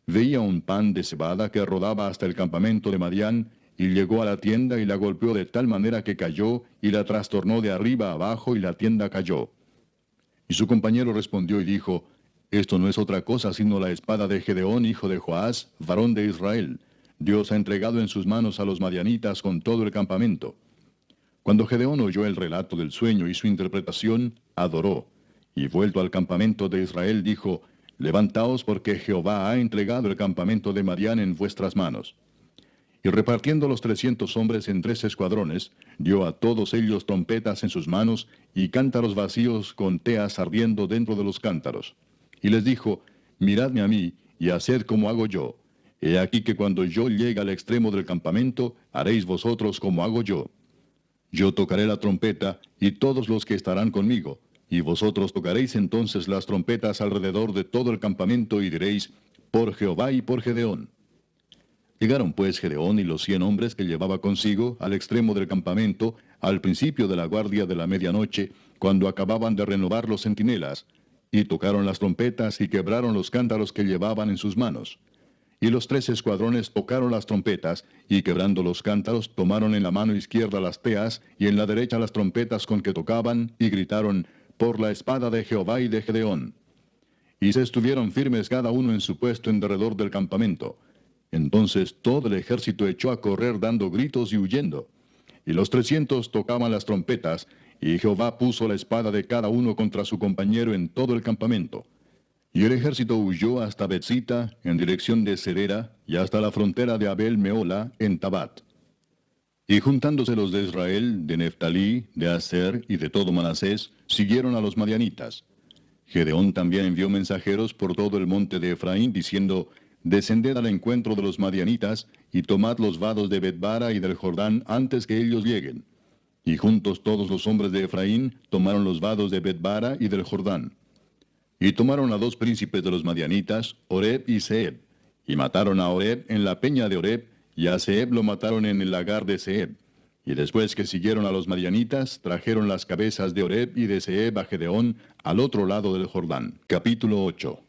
Veía un pan de cebada que rodaba hasta el campamento de Madián, y llegó a la tienda y la golpeó de tal manera que cayó, y la trastornó de arriba a abajo, y la tienda cayó. Y su compañero respondió y dijo, Esto no es otra cosa sino la espada de Gedeón, hijo de Joás, varón de Israel. Dios ha entregado en sus manos a los madianitas con todo el campamento. Cuando Gedeón oyó el relato del sueño y su interpretación, adoró, y vuelto al campamento de Israel dijo, Levantaos porque Jehová ha entregado el campamento de Madián en vuestras manos. Y repartiendo los 300 hombres en 3 escuadrones, dio a todos ellos trompetas en sus manos y cántaros vacíos con teas ardiendo dentro de los cántaros. Y les dijo, Miradme a mí, y haced como hago yo. He aquí que cuando yo llegue al extremo del campamento, haréis vosotros como hago yo. Yo tocaré la trompeta, y todos los que estarán conmigo, y vosotros tocaréis entonces las trompetas alrededor de todo el campamento, y diréis, Por Jehová y por Gedeón. Llegaron pues Gedeón y los 100 hombres que llevaba consigo al extremo del campamento, al principio de la guardia de la medianoche, cuando acababan de renovar los centinelas, y tocaron las trompetas y quebraron los cántaros que llevaban en sus manos. Y los 3 escuadrones tocaron las trompetas, y quebrando los cántaros, tomaron en la mano izquierda las teas, y en la derecha las trompetas con que tocaban, y gritaron, Por la espada de Jehová y de Gedeón. Y se estuvieron firmes cada uno en su puesto en derredor del campamento. Entonces todo el ejército echó a correr dando gritos y huyendo. Y los 300 tocaban las trompetas, y Jehová puso la espada de cada uno contra su compañero en todo el campamento. Y el ejército huyó hasta Betzita, en dirección de Serera, y hasta la frontera de Abel Meola, en Tabat. Y juntándose los de Israel, de Neftalí, de Aser y de todo Manasés, siguieron a los madianitas. Gedeón también envió mensajeros por todo el monte de Efraín, diciendo, Descended al encuentro de los madianitas, y tomad los vados de Betbara y del Jordán antes que ellos lleguen. Y juntos todos los hombres de Efraín tomaron los vados de Betbara y del Jordán. Y tomaron a 2 príncipes de los madianitas, Oreb y Zeeb, y mataron a Oreb en la peña de Oreb, y a Zeeb lo mataron en el lagar de Zeeb. Y después que siguieron a los madianitas, trajeron las cabezas de Oreb y de Zeeb a Gedeón, al otro lado del Jordán. Capítulo 8.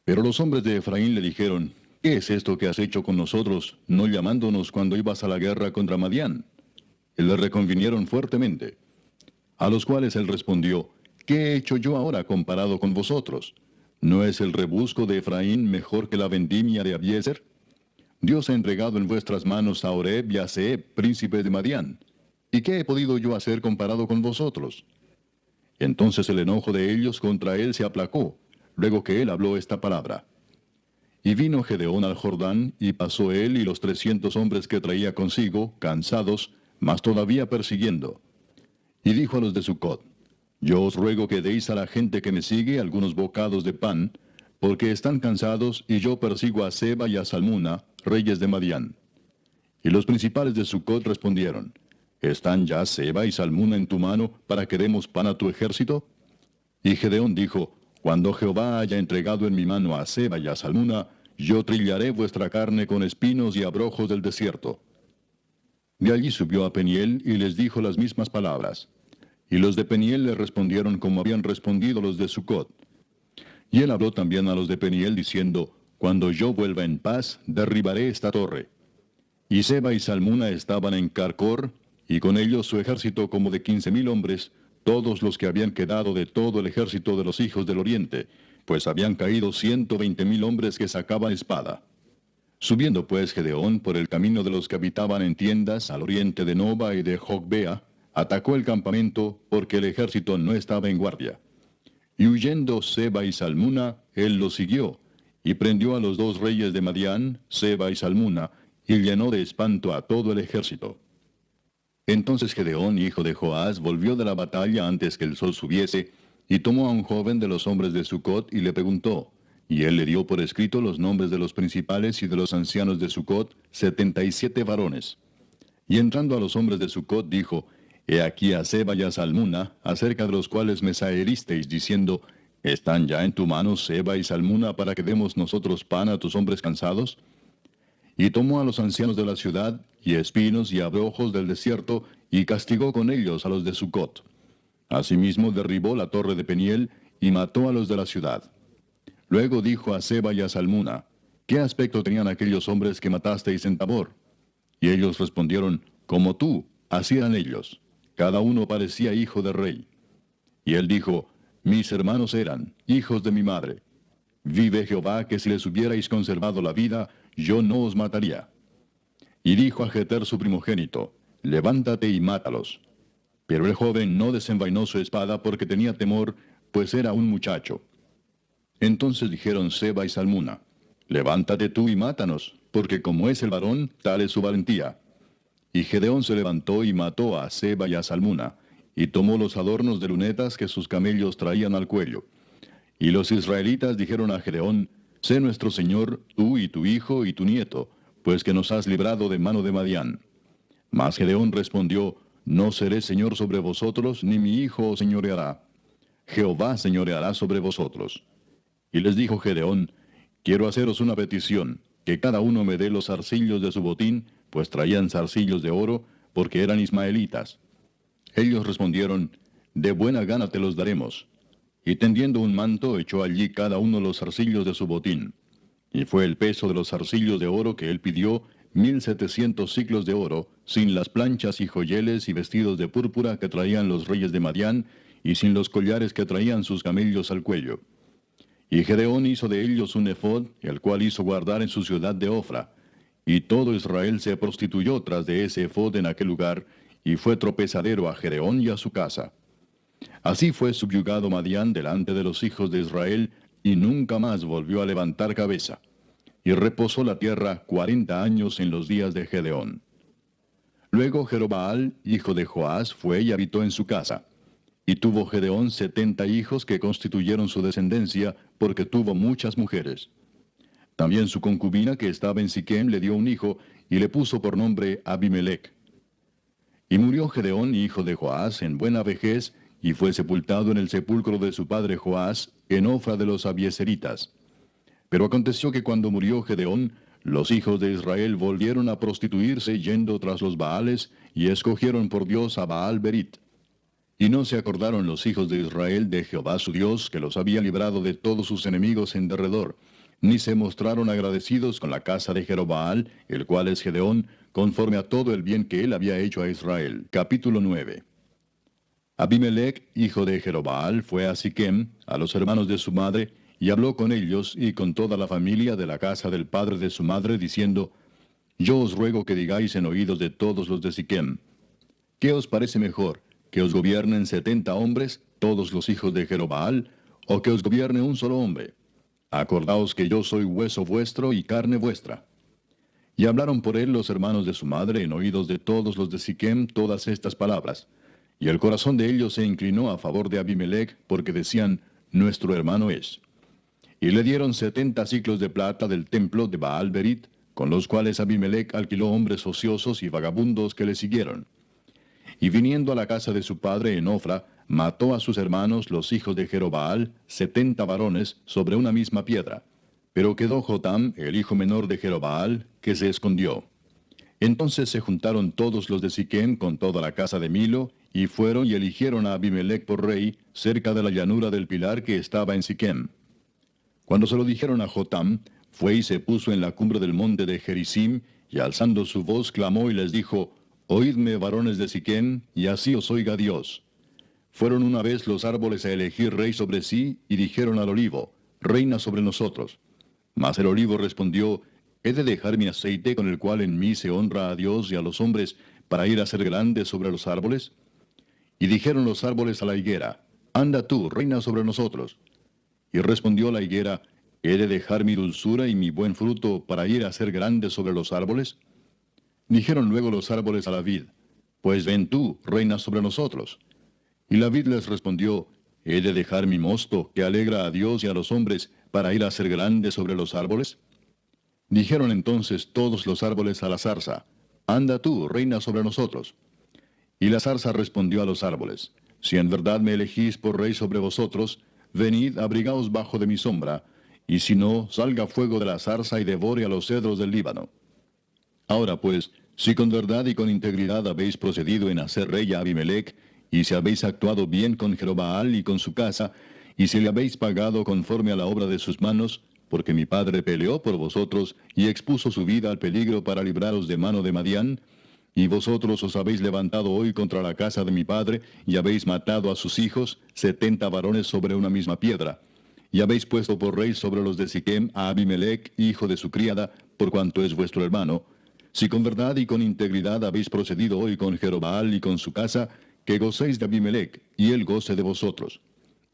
Pero los hombres de Efraín le dijeron, ¿Qué es esto que has hecho con nosotros, no llamándonos cuando ibas a la guerra contra Madián? Y le reconvinieron fuertemente. A los cuales él respondió, ¿Qué he hecho yo ahora comparado con vosotros? ¿No es el rebusco de Efraín mejor que la vendimia de Abiezer? Dios ha entregado en vuestras manos a Oreb y a Zeeb, príncipes de Madián. ¿Y qué he podido yo hacer comparado con vosotros? Entonces el enojo de ellos contra él se aplacó, luego que él habló esta palabra. Y vino Gedeón al Jordán, y pasó él y los 300 hombres que traía consigo, cansados, mas todavía persiguiendo. Y dijo a los de Sucot, Yo os ruego que deis a la gente que me sigue algunos bocados de pan, porque están cansados, y yo persigo a Seba y a Salmuna, reyes de Madián. Y los principales de Sucot respondieron, ¿Están ya Seba y Salmuna en tu mano para que demos pan a tu ejército? Y Gedeón dijo, Cuando Jehová haya entregado en mi mano a Seba y a Salmuna, yo trillaré vuestra carne con espinos y abrojos del desierto. De allí subió a Peniel y les dijo las mismas palabras. Y los de Peniel le respondieron como habían respondido los de Sucot. Y él habló también a los de Peniel diciendo, Cuando yo vuelva en paz, derribaré esta torre. Y Seba y Salmuna estaban en Carcor, y con ellos su ejército como de 15,000 hombres, todos los que habían quedado de todo el ejército de los hijos del oriente, pues habían caído 120,000 hombres que sacaban espada. Subiendo pues Gedeón por el camino de los que habitaban en tiendas al oriente de Noba y de Jogbea, atacó el campamento porque el ejército no estaba en guardia. Y huyendo Seba y Salmuna, él los siguió, y prendió a los 2 reyes de Madián, Seba y Salmuna, y llenó de espanto a todo el ejército. Entonces Gedeón, hijo de Joás, volvió de la batalla antes que el sol subiese, y tomó a un joven de los hombres de Sucot y le preguntó, y él le dio por escrito los nombres de los principales y de los ancianos de Sucot, 77 varones. Y entrando a los hombres de Sucot, dijo, He aquí a Seba y a Salmuna, acerca de los cuales me saheristeis, diciendo, ¿Están ya en tu mano Seba y Salmuna para que demos nosotros pan a tus hombres cansados? Y tomó a los ancianos de la ciudad, y espinos y abrojos del desierto, y castigó con ellos a los de Sucot. Asimismo derribó la torre de Peniel, y mató a los de la ciudad. Luego dijo a Seba y a Salmuna, ¿Qué aspecto tenían aquellos hombres que matasteis en Tabor? Y ellos respondieron, Como tú, así eran ellos. Cada uno parecía hijo de rey. Y él dijo, Mis hermanos eran hijos de mi madre. Vive Jehová que si les hubierais conservado la vida, yo no os mataría. Y dijo a Jeter su primogénito, Levántate y mátalos. Pero el joven no desenvainó su espada porque tenía temor, pues era un muchacho. Entonces dijeron Seba y Salmuna, Levántate tú y mátanos, porque como es el varón, tal es su valentía. Y Gedeón se levantó y mató a Seba y a Salmuna, y tomó los adornos de lunetas que sus camellos traían al cuello. Y los israelitas dijeron a Gedeón, Sé nuestro señor, tú y tu hijo y tu nieto, pues que nos has librado de mano de Madián. Mas Gedeón respondió, No seré señor sobre vosotros, ni mi hijo os señoreará. Jehová señoreará sobre vosotros. Y les dijo Gedeón, Quiero haceros una petición, que cada uno me dé los zarcillos de su botín, pues traían zarcillos de oro, porque eran ismaelitas. Ellos respondieron, De buena gana te los daremos. Y tendiendo un manto, echó allí cada uno los zarcillos de su botín. Y fue el peso de los zarcillos de oro que él pidió, 1700 siclos de oro, sin las planchas y joyeles y vestidos de púrpura que traían los reyes de Madián, y sin los collares que traían sus camellos al cuello. Y Gedeón hizo de ellos un ephod, el cual hizo guardar en su ciudad de Ofra. Y todo Israel se prostituyó tras de ese ephod en aquel lugar, y fue tropezadero a Gedeón y a su casa. Así fue subyugado Madián delante de los hijos de Israel, y nunca más volvió a levantar cabeza. Y reposó la tierra 40 años en los días de Gedeón. Luego Jerobaal, hijo de Joás, fue y habitó en su casa. Y tuvo Gedeón 70 hijos que constituyeron su descendencia, porque tuvo muchas mujeres. También su concubina que estaba en Siquem le dio un hijo, y le puso por nombre Abimelech. Y murió Gedeón, hijo de Joás, en buena vejez, y fue sepultado en el sepulcro de su padre Joás, en Ofra de los Abieseritas. Pero aconteció que cuando murió Gedeón, los hijos de Israel volvieron a prostituirse yendo tras los Baales, y escogieron por Dios a Baal Berit. Y no se acordaron los hijos de Israel de Jehová su Dios, que los había librado de todos sus enemigos en derredor, ni se mostraron agradecidos con la casa de Jerobaal, el cual es Gedeón, conforme a todo el bien que él había hecho a Israel. Capítulo 9. Abimelech, hijo de Jerobaal, fue a Siquem, a los hermanos de su madre, y habló con ellos y con toda la familia de la casa del padre de su madre, diciendo, Yo os ruego que digáis en oídos de todos los de Siquem, ¿qué os parece mejor, que os gobiernen 70 hombres, todos los hijos de Jerobaal, o que os gobierne un solo hombre? Acordaos que yo soy hueso vuestro y carne vuestra. Y hablaron por él los hermanos de su madre en oídos de todos los de Siquem todas estas palabras. Y el corazón de ellos se inclinó a favor de Abimelech, porque decían, Nuestro hermano es. Y le dieron 70 siclos de plata del templo de Baal Berit, con los cuales Abimelech alquiló hombres ociosos y vagabundos que le siguieron. Y viniendo a la casa de su padre en Ofra, mató a sus hermanos los hijos de Jerobaal, 70 varones, sobre una misma piedra. Pero quedó Jotam, el hijo menor de Jerobaal, que se escondió. Entonces se juntaron todos los de Siquem con toda la casa de Milo, y fueron y eligieron a Abimelech por rey, cerca de la llanura del pilar que estaba en Siquem. Cuando se lo dijeron a Jotam, fue y se puso en la cumbre del monte de Gerizim, y alzando su voz clamó y les dijo, Oídme, varones de Siquem, y así os oiga Dios. Fueron una vez los árboles a elegir rey sobre sí, y dijeron al olivo, Reina sobre nosotros. Mas el olivo respondió, ¿He de dejar mi aceite con el cual en mí se honra a Dios y a los hombres, para ir a ser grande sobre los árboles? Y dijeron los árboles a la higuera, Anda tú, reina sobre nosotros. Y respondió la higuera, ¿He de dejar mi dulzura y mi buen fruto para ir a ser grande sobre los árboles? Dijeron luego los árboles a la vid, Pues ven tú, reina sobre nosotros. Y la vid les respondió, ¿He de dejar mi mosto, que alegra a Dios y a los hombres, para ir a ser grande sobre los árboles? Dijeron entonces todos los árboles a la zarza, Anda tú, reina sobre nosotros. Y la zarza respondió a los árboles, si en verdad me elegís por rey sobre vosotros, venid, abrigaos bajo de mi sombra, y si no, salga fuego de la zarza y devore a los cedros del Líbano. Ahora pues, si con verdad y con integridad habéis procedido en hacer rey a Abimelech, y si habéis actuado bien con Jerobaal y con su casa, y si le habéis pagado conforme a la obra de sus manos, porque mi padre peleó por vosotros y expuso su vida al peligro para libraros de mano de Madián, y vosotros os habéis levantado hoy contra la casa de mi padre, y habéis matado a sus hijos, 70 varones sobre una misma piedra, y habéis puesto por rey sobre los de Siquem a Abimelech, hijo de su criada, por cuanto es vuestro hermano. Si con verdad y con integridad habéis procedido hoy con Jerobaal y con su casa, que gocéis de Abimelech, y él goce de vosotros.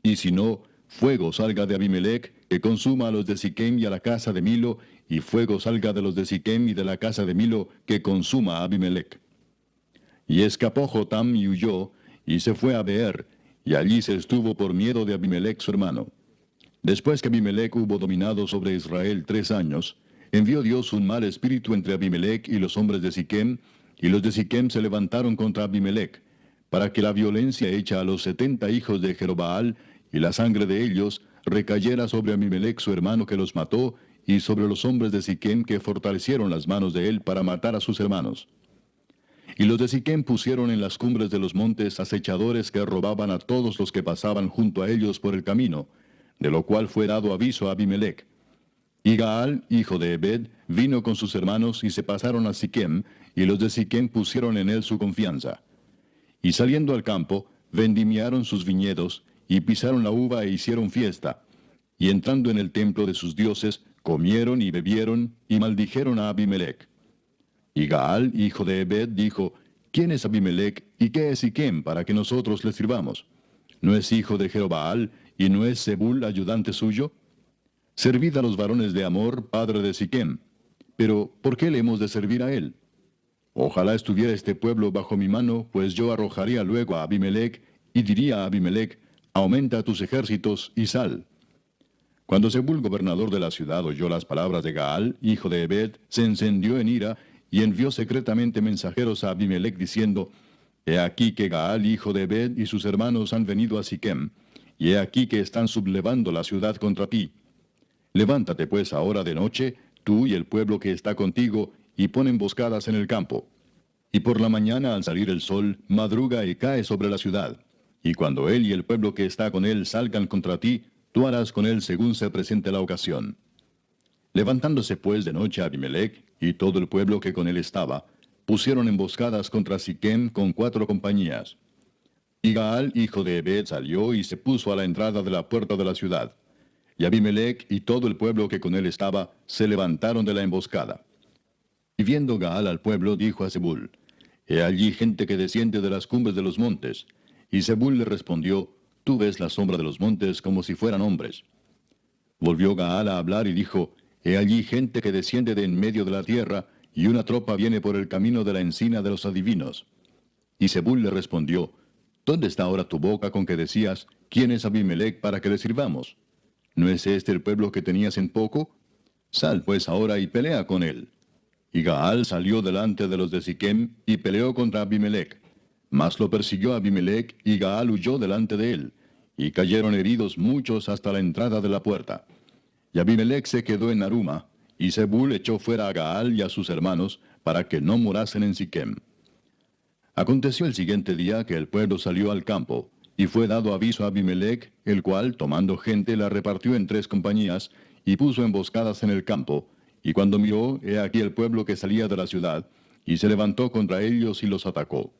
Y si no, fuego salga de Abimelech, que consuma a los de Siquem y a la casa de Milo, y fuego salga de los de Siquem y de la casa de Milo, que consuma a Abimelech. Y escapó Jotam y huyó, y se fue a Beer, y allí se estuvo por miedo de Abimelech su hermano. Después que Abimelech hubo dominado sobre Israel 3 años, envió Dios un mal espíritu entre Abimelech y los hombres de Siquem, y los de Siquem se levantaron contra Abimelech, para que la violencia hecha a los 70 hijos de Jerobaal y la sangre de ellos recayera sobre Abimelech su hermano que los mató, y sobre los hombres de Siquem que fortalecieron las manos de él para matar a sus hermanos. Y los de Siquem pusieron en las cumbres de los montes acechadores que robaban a todos los que pasaban junto a ellos por el camino, de lo cual fue dado aviso a Abimelech. Y Gaal, hijo de Ebed, vino con sus hermanos y se pasaron a Siquem, y los de Siquem pusieron en él su confianza. Y saliendo al campo, vendimiaron sus viñedos, y pisaron la uva e hicieron fiesta. Y entrando en el templo de sus dioses, comieron y bebieron, y maldijeron a Abimelech. Y Gaal, hijo de Ebed, dijo, ¿quién es Abimelech y qué es Siquem para que nosotros le sirvamos? ¿No es hijo de Jerobaal y no es Zebul ayudante suyo? Servid a los varones de Amor, padre de Siquem. Pero, ¿por qué le hemos de servir a él? Ojalá estuviera este pueblo bajo mi mano, pues yo arrojaría luego a Abimelech, y diría a Abimelech, aumenta tus ejércitos y sal. Cuando Zebul, gobernador de la ciudad, oyó las palabras de Gaal, hijo de Ebed, se encendió en ira, y envió secretamente mensajeros a Abimelech diciendo, He aquí que Gaal, hijo de Ebed, y sus hermanos han venido a Siquem, y he aquí que están sublevando la ciudad contra ti. Levántate pues ahora de noche, tú y el pueblo que está contigo, y pon emboscadas en el campo. Y por la mañana al salir el sol, madruga y cae sobre la ciudad. Y cuando él y el pueblo que está con él salgan contra ti, tú harás con él según se presente la ocasión. Levantándose pues de noche Abimelech, y todo el pueblo que con él estaba, pusieron emboscadas contra Siquem con 4 compañías. Y Gaal, hijo de Ebed, salió y se puso a la entrada de la puerta de la ciudad. Y Abimelech y todo el pueblo que con él estaba se levantaron de la emboscada. Y viendo Gaal al pueblo, dijo a Zebul, He allí gente que desciende de las cumbres de los montes. Y Zebul le respondió, Tú ves la sombra de los montes como si fueran hombres. Volvió Gaal a hablar y dijo, He allí gente que desciende de en medio de la tierra, y una tropa viene por el camino de la encina de los adivinos. Y Zebul le respondió, ¿Dónde está ahora tu boca con que decías, ¿quién es Abimelech para que le sirvamos? ¿No es este el pueblo que tenías en poco? Sal pues ahora y pelea con él. Y Gaal salió delante de los de Siquem y peleó contra Abimelech. Mas lo persiguió Abimelech y Gaal huyó delante de él. Y cayeron heridos muchos hasta la entrada de la puerta. Y Abimelech se quedó en Aruma, y Zebul echó fuera a Gaal y a sus hermanos, para que no morasen en Siquem. Aconteció el siguiente día que el pueblo salió al campo, y fue dado aviso a Abimelech, el cual, tomando gente, la repartió en 3 compañías, y puso emboscadas en el campo, y cuando miró, he aquí el pueblo que salía de la ciudad, y se levantó contra ellos y los atacó.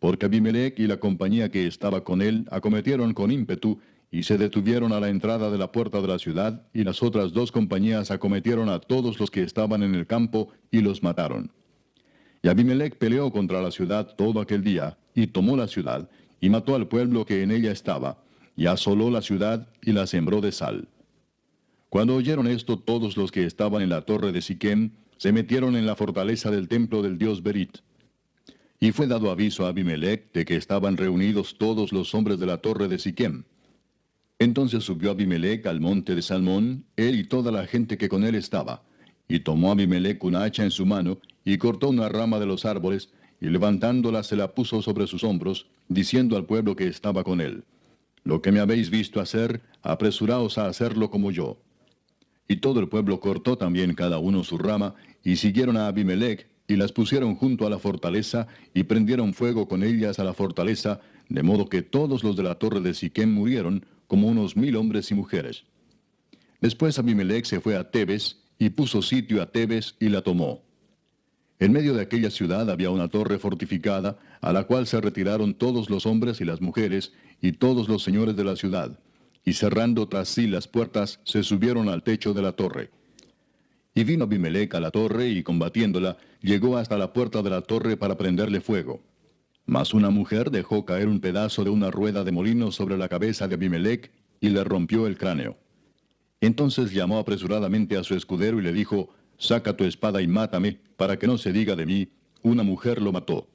Porque Abimelech y la compañía que estaba con él acometieron con ímpetu, y se detuvieron a la entrada de la puerta de la ciudad, y las otras 2 compañías acometieron a todos los que estaban en el campo, y los mataron. Y Abimelech peleó contra la ciudad todo aquel día, y tomó la ciudad, y mató al pueblo que en ella estaba, y asoló la ciudad, y la sembró de sal. Cuando oyeron esto, todos los que estaban en la torre de Siquem, se metieron en la fortaleza del templo del dios Berit. Y fue dado aviso a Abimelech de que estaban reunidos todos los hombres de la torre de Siquem. Entonces subió Abimelech al monte de Salmón, él y toda la gente que con él estaba, y tomó Abimelech una hacha en su mano, y cortó una rama de los árboles, y levantándola se la puso sobre sus hombros, diciendo al pueblo que estaba con él: Lo que me habéis visto hacer, apresuraos a hacerlo como yo. Y todo el pueblo cortó también cada uno su rama, y siguieron a Abimelech, y las pusieron junto a la fortaleza, y prendieron fuego con ellas a la fortaleza, de modo que todos los de la torre de Siquem murieron, como unos 1000 hombres y mujeres. Después Abimelech se fue a Tebes, y puso sitio a Tebes, y la tomó. En medio de aquella ciudad había una torre fortificada, a la cual se retiraron todos los hombres y las mujeres, y todos los señores de la ciudad, y cerrando tras sí las puertas, se subieron al techo de la torre. Y vino Abimelech a la torre, y combatiéndola, llegó hasta la puerta de la torre para prenderle fuego. Mas una mujer dejó caer un pedazo de una rueda de molino sobre la cabeza de Abimelech, y le rompió el cráneo. Entonces llamó apresuradamente a su escudero y le dijo: Saca tu espada y mátame, para que no se diga de mí, una mujer lo mató.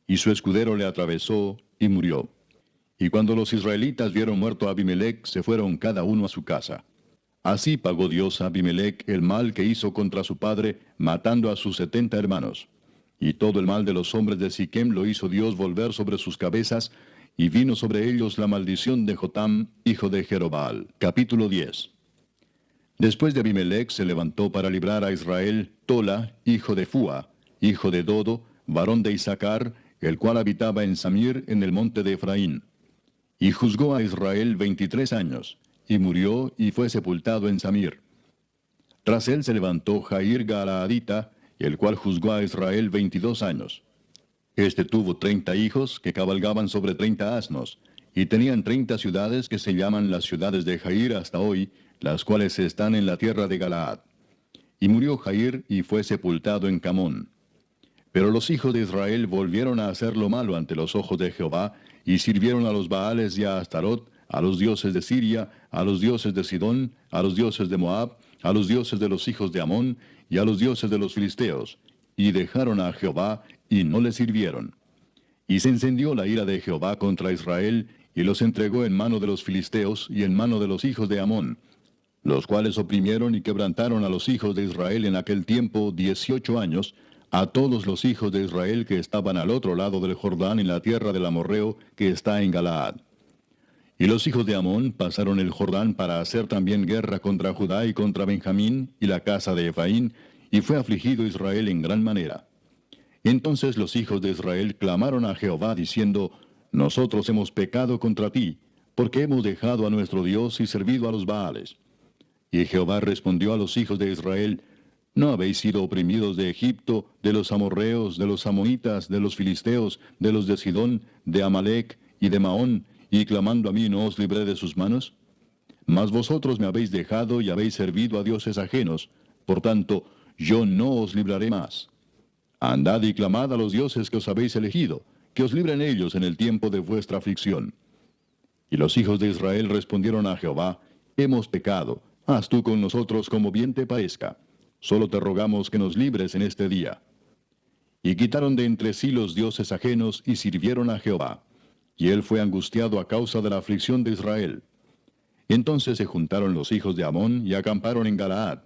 Y su escudero le atravesó, y murió. Y cuando los israelitas vieron muerto a Abimelech, se fueron cada uno a su casa. Así pagó Dios a Abimelech el mal que hizo contra su padre, matando a sus 70 hermanos. Y todo el mal de los hombres de Siquem lo hizo Dios volver sobre sus cabezas, y vino sobre ellos la maldición de Jotam, hijo de Jerobbaal. Capítulo 10. Después de Abimelech se levantó para librar a Israel Tola, hijo de Fua, hijo de Dodo, varón de Isaacar, el cual habitaba en Samir, en el monte de Efraín. Y juzgó a Israel 23 años, y murió y fue sepultado en Samir. Tras él se levantó Jair Galaadita, el cual juzgó a Israel 22 años. Este tuvo 30 hijos que cabalgaban sobre 30 asnos, y tenían 30 ciudades que se llaman las ciudades de Jair hasta hoy, las cuales están en la tierra de Galaad. Y murió Jair y fue sepultado en Camón. Pero los hijos de Israel volvieron a hacer lo malo ante los ojos de Jehová, y sirvieron a los Baales y a Astarot, a los dioses de Siria, a los dioses de Sidón, a los dioses de Moab, a los dioses de los hijos de Amón, y a los dioses de los filisteos, y dejaron a Jehová, y no le sirvieron. Y se encendió la ira de Jehová contra Israel, y los entregó en mano de los filisteos, y en mano de los hijos de Amón, los cuales oprimieron y quebrantaron a los hijos de Israel en aquel tiempo 18 años, a todos los hijos de Israel que estaban al otro lado del Jordán en la tierra del amorreo que está en Galaad. Y los hijos de Amón pasaron el Jordán para hacer también guerra contra Judá y contra Benjamín y la casa de Efraín, y fue afligido Israel en gran manera. Entonces los hijos de Israel clamaron a Jehová diciendo: Nosotros hemos pecado contra ti, porque hemos dejado a nuestro Dios y servido a los Baales. Y Jehová respondió a los hijos de Israel: ¿No habéis sido oprimidos de Egipto, de los amorreos, de los amonitas, de los filisteos, de los de Sidón, de Amalec y de Maón, y clamando a mí no os libré de sus manos? Mas vosotros me habéis dejado y habéis servido a dioses ajenos, por tanto, yo no os libraré más. Andad y clamad a los dioses que os habéis elegido, que os libren ellos en el tiempo de vuestra aflicción. Y los hijos de Israel respondieron a Jehová: Hemos pecado, haz tú con nosotros como bien te parezca. Solo te rogamos que nos libres en este día. Y quitaron de entre sí los dioses ajenos y sirvieron a Jehová. Y él fue angustiado a causa de la aflicción de Israel. Entonces se juntaron los hijos de Amón y acamparon en Galaad.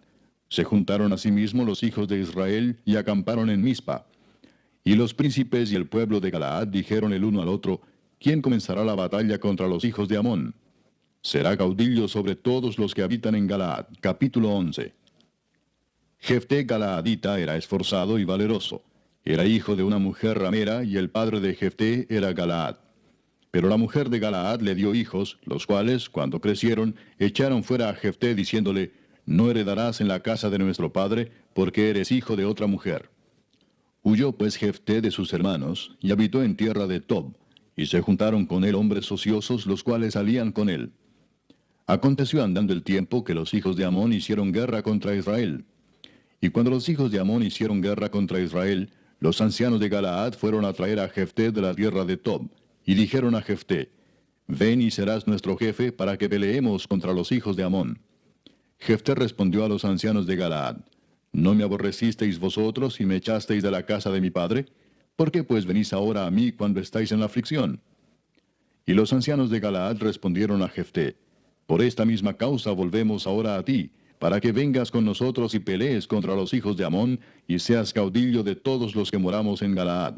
Se juntaron asimismo los hijos de Israel y acamparon en Mizpa. Y los príncipes y el pueblo de Galaad dijeron el uno al otro: ¿Quién comenzará la batalla contra los hijos de Amón? Será caudillo sobre todos los que habitan en Galaad. Capítulo 11. Jefté Galaadita era esforzado y valeroso. Era hijo de una mujer ramera, y el padre de Jefté era Galaad. Pero la mujer de Galaad le dio hijos, los cuales, cuando crecieron, echaron fuera a Jefté, diciéndole: No heredarás en la casa de nuestro padre, porque eres hijo de otra mujer. Huyó pues Jefté de sus hermanos, y habitó en tierra de Tob, y se juntaron con él hombres ociosos, los cuales salían con él. Aconteció andando el tiempo que los hijos de Amón hicieron guerra contra Israel. Y cuando los hijos de Amón hicieron guerra contra Israel, los ancianos de Galaad fueron a traer a Jefté de la tierra de Tob, y dijeron a Jefté: Ven y serás nuestro jefe para que peleemos contra los hijos de Amón. Jefté respondió a los ancianos de Galaad: ¿No me aborrecisteis vosotros y me echasteis de la casa de mi padre? ¿Por qué pues venís ahora a mí cuando estáis en la aflicción? Y los ancianos de Galaad respondieron a Jefté: Por esta misma causa volvemos ahora a ti, para que vengas con nosotros y pelees contra los hijos de Amón, y seas caudillo de todos los que moramos en Galaad.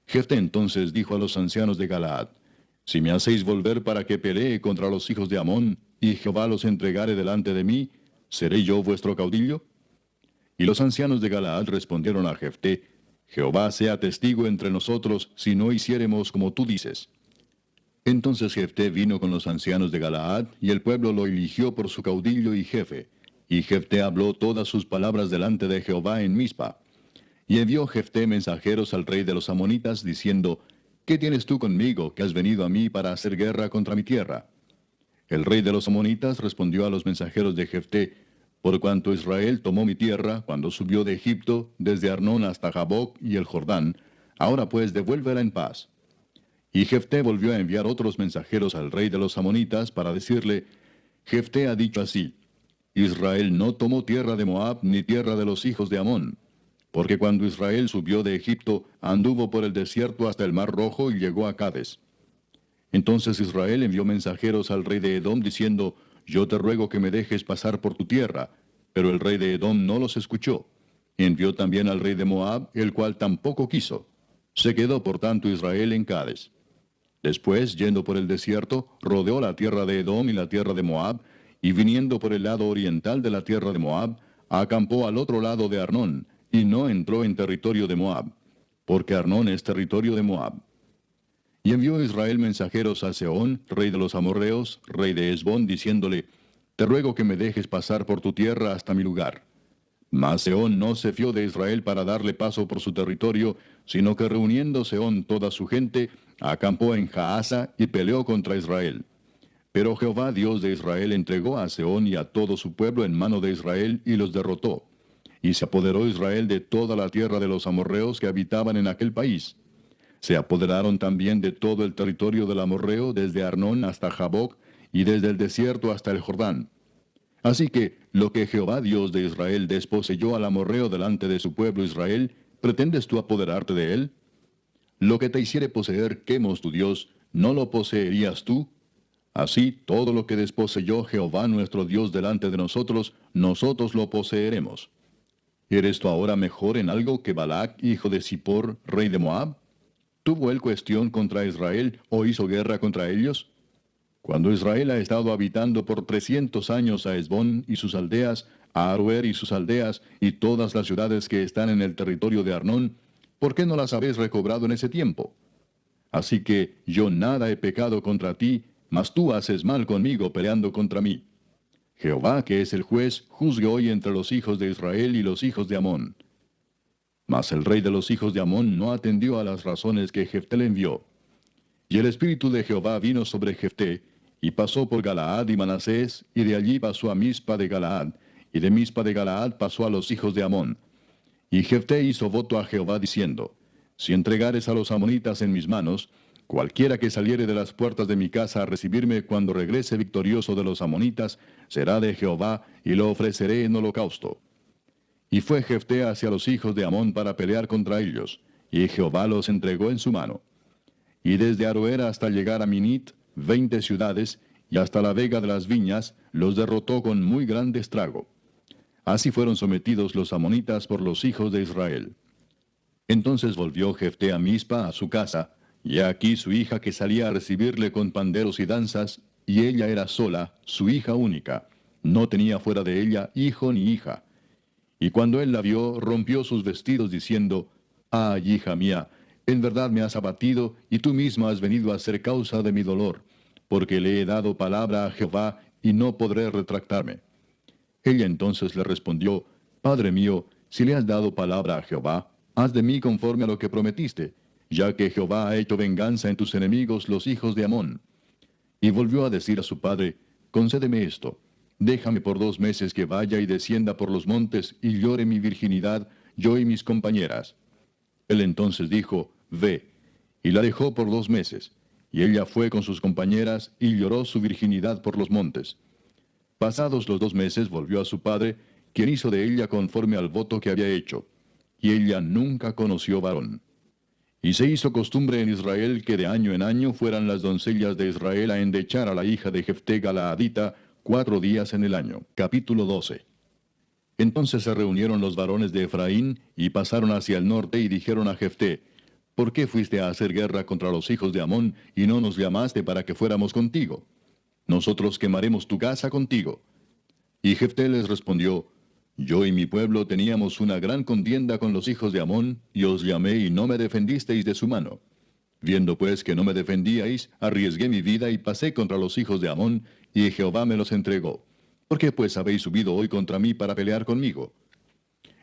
Jefté entonces dijo a los ancianos de Galaad: Si me hacéis volver para que pelee contra los hijos de Amón, y Jehová los entregare delante de mí, ¿seré yo vuestro caudillo? Y los ancianos de Galaad respondieron a Jefté: Jehová sea testigo entre nosotros, si no hiciéremos como tú dices. Entonces Jefté vino con los ancianos de Galaad, y el pueblo lo eligió por su caudillo y jefe. Y Jefté habló todas sus palabras delante de Jehová en Mizpa. Y envió Jefté mensajeros al rey de los amonitas, diciendo: ¿Qué tienes tú conmigo, que has venido a mí para hacer guerra contra mi tierra? El rey de los amonitas respondió a los mensajeros de Jefté: Por cuanto Israel tomó mi tierra, cuando subió de Egipto, desde Arnón hasta Jaboc y el Jordán, ahora pues devuélvela en paz. Y Jefté volvió a enviar otros mensajeros al rey de los amonitas para decirle: Jefté ha dicho así: Israel no tomó tierra de Moab ni tierra de los hijos de Amón, porque cuando Israel subió de Egipto, anduvo por el desierto hasta el mar Rojo y llegó a Cades. Entonces Israel envió mensajeros al rey de Edom diciendo: Yo te ruego que me dejes pasar por tu tierra. Pero el rey de Edom no los escuchó. Envió también al rey de Moab, el cual tampoco quiso. Se quedó por tanto Israel en Cades. Después, yendo por el desierto, rodeó la tierra de Edom y la tierra de Moab, y viniendo por el lado oriental de la tierra de Moab, acampó al otro lado de Arnón, y no entró en territorio de Moab, porque Arnón es territorio de Moab. Y envió Israel mensajeros a Sehón, rey de los amorreos, rey de Hesbón, diciéndole: Te ruego que me dejes pasar por tu tierra hasta mi lugar. Mas Sehón no se fió de Israel para darle paso por su territorio, sino que reuniendo Sehón toda su gente, acampó en Jaasa y peleó contra Israel. Pero Jehová, Dios de Israel, entregó a Sehón y a todo su pueblo en mano de Israel y los derrotó. Y se apoderó Israel de toda la tierra de los amorreos que habitaban en aquel país. Se apoderaron también de todo el territorio del amorreo, desde Arnón hasta Jaboc, y desde el desierto hasta el Jordán. Así que lo que Jehová Dios de Israel desposeyó al amorreo delante de su pueblo Israel, ¿pretendes tú apoderarte de él? Lo que te hiciere poseer Quemos tu Dios, ¿no lo poseerías tú? Así todo lo que desposeyó Jehová nuestro Dios delante de nosotros, nosotros lo poseeremos. ¿Eres tú ahora mejor en algo que Balac, hijo de Zippor, rey de Moab? ¿Tuvo él cuestión contra Israel o hizo guerra contra ellos? Cuando Israel ha estado habitando por 300 años a Hesbón y sus aldeas, a Aroer y sus aldeas, y todas las ciudades que están en el territorio de Arnón, ¿por qué no las habéis recobrado en ese tiempo? Así que yo nada he pecado contra ti, mas tú haces mal conmigo peleando contra mí. Jehová, que es el juez, juzgue hoy entre los hijos de Israel y los hijos de Amón. Mas el rey de los hijos de Amón no atendió a las razones que Jefté le envió. Y el espíritu de Jehová vino sobre Jefté, y pasó por Galaad y Manasés, y de allí pasó a Mizpa de Galaad, y de Mizpa de Galaad pasó a los hijos de Amón. Y Jefté hizo voto a Jehová diciendo: Si entregares a los amonitas en mis manos, cualquiera que saliere de las puertas de mi casa a recibirme cuando regrese victorioso de los amonitas, será de Jehová, y lo ofreceré en holocausto. Y fue Jefté hacia los hijos de Amón para pelear contra ellos, y Jehová los entregó en su mano. Y desde Aroer hasta llegar a Minit, 20 ciudades, y hasta la vega de las viñas, los derrotó con muy grande estrago. Así fueron sometidos los amonitas por los hijos de Israel. Entonces volvió Jefté a Mizpa, a su casa, y he aquí su hija que salía a recibirle con panderos y danzas, y ella era sola, su hija única. No tenía fuera de ella hijo ni hija. Y cuando él la vio, rompió sus vestidos, diciendo: Ay, hija mía, en verdad me has abatido, y tú misma has venido a ser causa de mi dolor, porque le he dado palabra a Jehová, y no podré retractarme. Ella entonces le respondió: Padre mío, si le has dado palabra a Jehová, haz de mí conforme a lo que prometiste, ya que Jehová ha hecho venganza en tus enemigos los hijos de Amón. Y volvió a decir a su padre: Concédeme esto, déjame por 2 meses que vaya y descienda por los montes y llore mi virginidad, yo y mis compañeras. Él entonces dijo: Ve. Y la dejó por 2 meses. Y ella fue con sus compañeras y lloró su virginidad por los montes. Pasados los 2 meses volvió a su padre, quien hizo de ella conforme al voto que había hecho. Y ella nunca conoció varón. Y se hizo costumbre en Israel que de año en año fueran las doncellas de Israel a endechar a la hija de Jefté Galaadita, 4 días en el año. Capítulo 12. Entonces se reunieron los varones de Efraín, y pasaron hacia el norte, y dijeron a Jefté: ¿Por qué fuiste a hacer guerra contra los hijos de Amón, y no nos llamaste para que fuéramos contigo? Nosotros quemaremos tu casa contigo. Y Jefté les respondió: Yo y mi pueblo teníamos una gran contienda con los hijos de Amón, y os llamé y no me defendisteis de su mano. Viendo pues que no me defendíais, arriesgué mi vida y pasé contra los hijos de Amón, y Jehová me los entregó. ¿Por qué pues habéis subido hoy contra mí para pelear conmigo?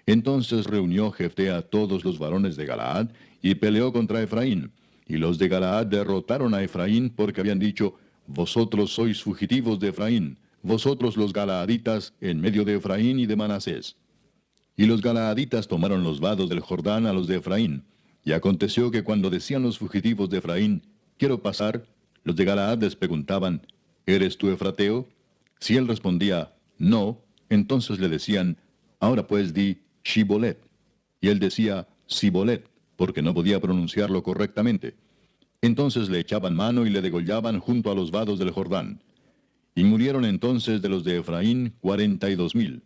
Entonces reunió Jefté a todos los varones de Galaad, y peleó contra Efraín. Y los de Galaad derrotaron a Efraín, porque habían dicho: Vosotros sois fugitivos de Efraín, vosotros los galaaditas, en medio de Efraín y de Manasés. Y los galaaditas tomaron los vados del Jordán a los de Efraín. Y aconteció que cuando decían los fugitivos de Efraín: Quiero pasar, los de Galaad les preguntaban: ¿Eres tú efrateo? Si él respondía: No, entonces le decían: Ahora pues di Shibolet. Y él decía Sibolet, porque no podía pronunciarlo correctamente. Entonces le echaban mano y le degollaban junto a los vados del Jordán. Y murieron entonces de los de Efraín 42,000.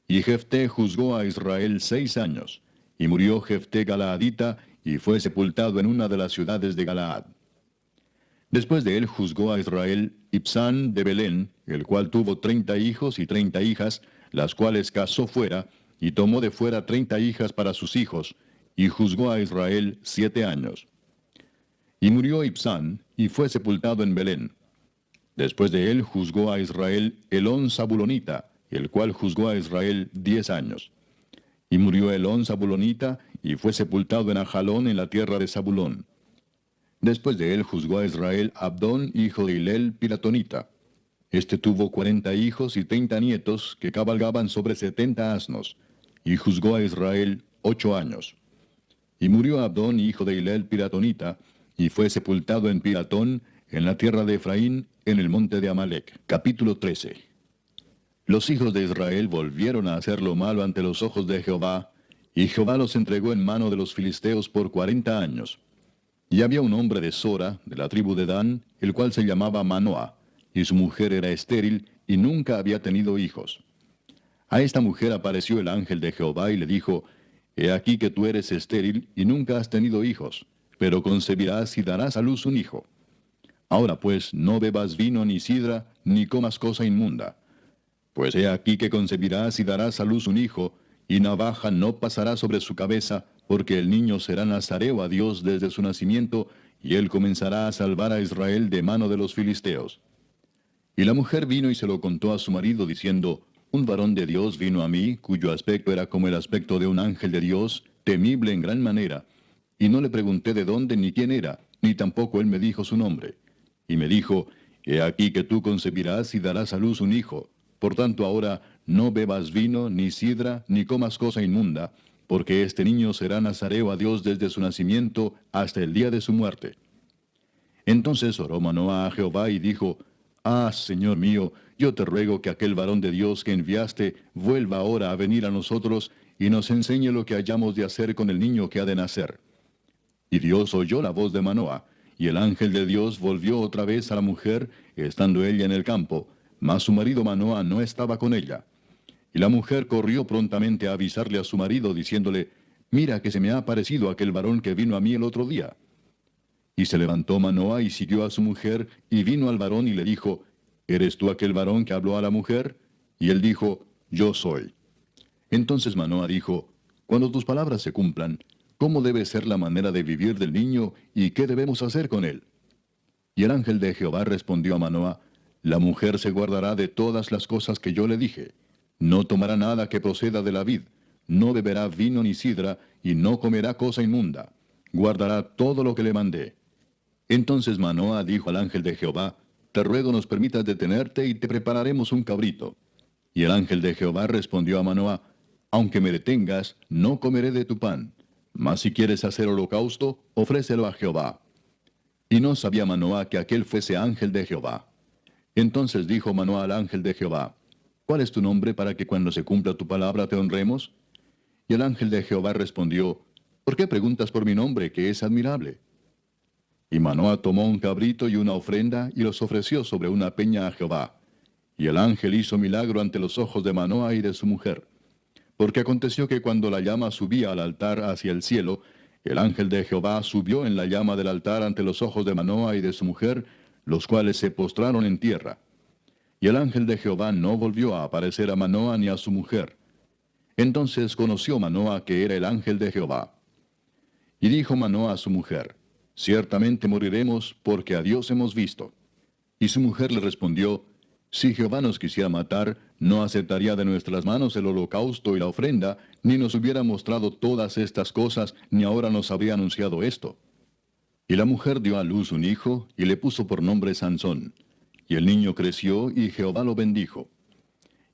Y Jefté juzgó a Israel 6 años. Y murió Jefté Galaadita, y fue sepultado en una de las ciudades de Galaad. Después de él juzgó a Israel Ibsán de Belén, el cual tuvo 30 hijos y 30 hijas, las cuales casó fuera, y tomó de fuera 30 hijas para sus hijos, y juzgó a Israel 7 años. Y murió Ibsán, y fue sepultado en Belén. Después de él juzgó a Israel Elón Zabulonita, el cual juzgó a Israel 10 años. Y murió Elón Zabulonita, y fue sepultado en Ajalón, en la tierra de Zabulón. Después de él juzgó a Israel Abdón, hijo de Hilel, Piratonita. Este tuvo 40 hijos y 30 nietos, que cabalgaban sobre 70 asnos, y juzgó a Israel 8 años. Y murió Abdón, hijo de Hilel, Piratonita, y fue sepultado en Piratón, en la tierra de Efraín, en el monte de Amalec. Capítulo 13. Los hijos de Israel volvieron a hacer lo malo ante los ojos de Jehová, y Jehová los entregó en mano de los filisteos por 40 años. Y había un hombre de Sora, de la tribu de Dan, el cual se llamaba Manoah, y su mujer era estéril, y nunca había tenido hijos. A esta mujer apareció el ángel de Jehová y le dijo: He aquí que tú eres estéril, y nunca has tenido hijos, pero concebirás y darás a luz un hijo. Ahora pues, no bebas vino ni sidra, ni comas cosa inmunda. Pues he aquí que concebirás y darás a luz un hijo, y navaja no pasará sobre su cabeza, porque el niño será nazareo a Dios desde su nacimiento, y él comenzará a salvar a Israel de mano de los filisteos. Y la mujer vino y se lo contó a su marido, diciendo: Un varón de Dios vino a mí, cuyo aspecto era como el aspecto de un ángel de Dios, temible en gran manera. Y no le pregunté de dónde ni quién era, ni tampoco él me dijo su nombre. Y me dijo: He aquí que tú concebirás y darás a luz un hijo. Por tanto ahora no bebas vino, ni sidra, ni comas cosa inmunda, porque este niño será nazareo a Dios desde su nacimiento hasta el día de su muerte. Entonces oró Manoah a Jehová y dijo: Ah, Señor mío, yo te ruego que aquel varón de Dios que enviaste vuelva ahora a venir a nosotros y nos enseñe lo que hayamos de hacer con el niño que ha de nacer. Y Dios oyó la voz de Manoah, y el ángel de Dios volvió otra vez a la mujer, estando ella en el campo, mas su marido Manoah no estaba con ella. Y la mujer corrió prontamente a avisarle a su marido, diciéndole: Mira que se me ha aparecido aquel varón que vino a mí el otro día. Y se levantó Manoah y siguió a su mujer, y vino al varón y le dijo: ¿Eres tú aquel varón que habló a la mujer? Y él dijo: Yo soy. Entonces Manoah dijo: Cuando tus palabras se cumplan, ¿cómo debe ser la manera de vivir del niño, y qué debemos hacer con él? Y el ángel de Jehová respondió a Manoah: La mujer se guardará de todas las cosas que yo le dije. No tomará nada que proceda de la vid, no beberá vino ni sidra, y no comerá cosa inmunda. Guardará todo lo que le mandé. Entonces Manoah dijo al ángel de Jehová: Te ruego nos permitas detenerte, y te prepararemos un cabrito. Y el ángel de Jehová respondió a Manoah: Aunque me detengas, no comeré de tu pan. Mas si quieres hacer holocausto, ofrécelo a Jehová. Y no sabía Manoah que aquel fuese ángel de Jehová. Entonces dijo Manoah al ángel de Jehová: ¿Cuál es tu nombre para que cuando se cumpla tu palabra te honremos? Y el ángel de Jehová respondió: ¿Por qué preguntas por mi nombre, que es admirable? Y Manoah tomó un cabrito y una ofrenda, y los ofreció sobre una peña a Jehová. Y el ángel hizo milagro ante los ojos de Manoa y de su mujer. Porque aconteció que cuando la llama subía al altar hacia el cielo, el ángel de Jehová subió en la llama del altar ante los ojos de Manoa y de su mujer, los cuales se postraron en tierra. Y el ángel de Jehová no volvió a aparecer a Manoa ni a su mujer. Entonces conoció Manoa que era el ángel de Jehová. Y dijo Manoa a su mujer, ciertamente moriremos, porque a Dios hemos visto. Y su mujer le respondió, si Jehová nos quisiera matar, no aceptaría de nuestras manos el holocausto y la ofrenda, ni nos hubiera mostrado todas estas cosas, ni ahora nos habría anunciado esto. Y la mujer dio a luz un hijo, y le puso por nombre Sansón. Y el niño creció, y Jehová lo bendijo.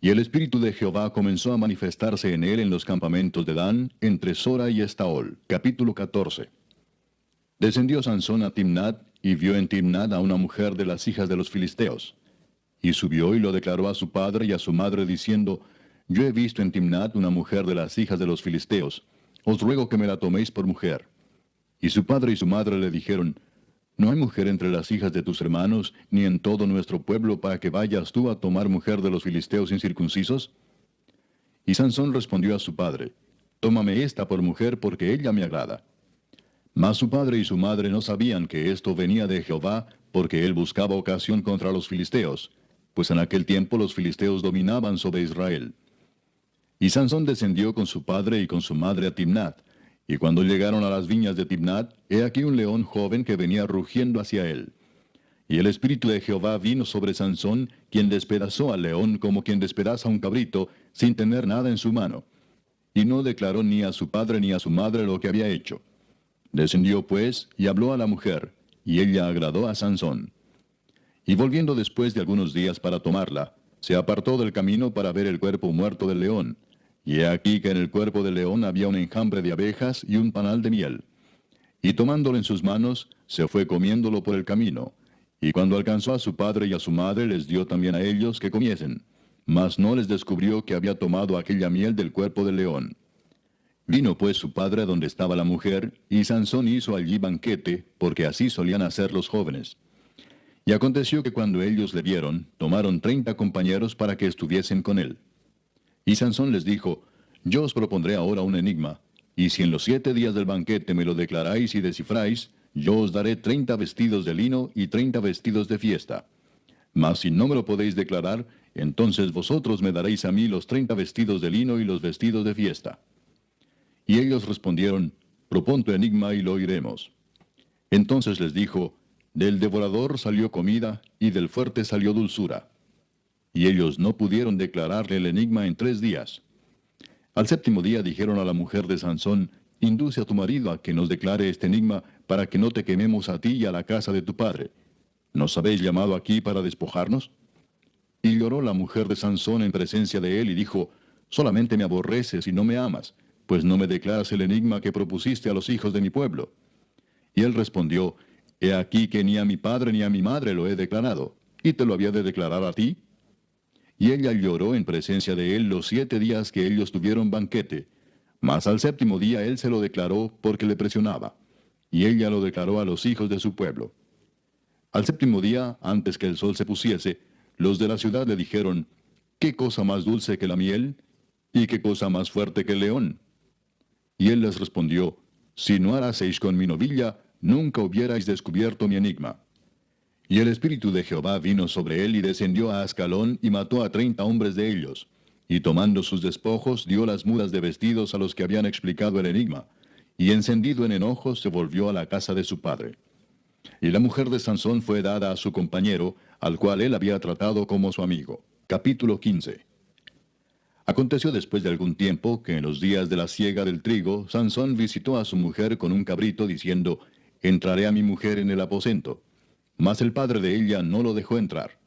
Y el espíritu de Jehová comenzó a manifestarse en él en los campamentos de Dan, entre Sora y Estaol. Capítulo 14. Descendió Sansón a Timnat, y vio en Timnat a una mujer de las hijas de los filisteos. Y subió y lo declaró a su padre y a su madre, diciendo, yo he visto en Timnat una mujer de las hijas de los filisteos. Os ruego que me la toméis por mujer. Y su padre y su madre le dijeron, no hay mujer entre las hijas de tus hermanos, ni en todo nuestro pueblo, para que vayas tú a tomar mujer de los filisteos incircuncisos. Y Sansón respondió a su padre, tómame esta por mujer, porque ella me agrada. Mas su padre y su madre no sabían que esto venía de Jehová, porque él buscaba ocasión contra los filisteos, pues en aquel tiempo los filisteos dominaban sobre Israel. Y Sansón descendió con su padre y con su madre a Timnat, y cuando llegaron a las viñas de Timnat, he aquí un león joven que venía rugiendo hacia él. Y el espíritu de Jehová vino sobre Sansón, quien despedazó al león como quien despedaza un cabrito, sin tener nada en su mano. Y no declaró ni a su padre ni a su madre lo que había hecho. Descendió pues, y habló a la mujer, y ella agradó a Sansón. Y volviendo después de algunos días para tomarla, se apartó del camino para ver el cuerpo muerto del león. Y he aquí que en el cuerpo del león había un enjambre de abejas y un panal de miel. Y tomándolo en sus manos, se fue comiéndolo por el camino. Y cuando alcanzó a su padre y a su madre, les dio también a ellos que comiesen. Mas no les descubrió que había tomado aquella miel del cuerpo del león. Vino pues su padre a donde estaba la mujer, y Sansón hizo allí banquete, porque así solían hacer los jóvenes. Y aconteció que cuando ellos le vieron, tomaron 30 compañeros para que estuviesen con él. Y Sansón les dijo, yo os propondré ahora un enigma, y si en los 7 días del banquete me lo declaráis y descifráis, yo os daré 30 vestidos de lino y 30 vestidos de fiesta. Mas si no me lo podéis declarar, entonces vosotros me daréis a mí los 30 vestidos de lino y los vestidos de fiesta. Y ellos respondieron, propón tu enigma y lo oiremos. Entonces les dijo, del devorador salió comida, y del fuerte salió dulzura. Y ellos no pudieron declararle el enigma en 3 días. Al 7º día dijeron a la mujer de Sansón, induce a tu marido a que nos declare este enigma, para que no te quememos a ti y a la casa de tu padre. ¿Nos habéis llamado aquí para despojarnos? Y lloró la mujer de Sansón en presencia de él, y dijo, solamente me aborreces y no me amas, pues no me declaras el enigma que propusiste a los hijos de mi pueblo. Y él respondió, he aquí que ni a mi padre ni a mi madre lo he declarado, ¿y te lo había de declarar a ti? Y ella lloró en presencia de él los 7 días que ellos tuvieron banquete, mas al 7º día él se lo declaró porque le presionaba, y ella lo declaró a los hijos de su pueblo. Al 7º día, antes que el sol se pusiese, los de la ciudad le dijeron, ¿qué cosa más dulce que la miel? ¿Y qué cosa más fuerte que el león? Y él les respondió, si no haraseis con mi novilla, nunca hubierais descubierto mi enigma. Y el espíritu de Jehová vino sobre él y descendió a Ascalón y mató a 30 hombres de ellos. Y tomando sus despojos, dio las mudas de vestidos a los que habían explicado el enigma. Y encendido en enojo, se volvió a la casa de su padre. Y la mujer de Sansón fue dada a su compañero, al cual él había tratado como su amigo. Capítulo 15. Aconteció después de algún tiempo que en los días de la siega del trigo, Sansón visitó a su mujer con un cabrito, diciendo, entraré a mi mujer en el aposento. Mas el padre de ella no lo dejó entrar.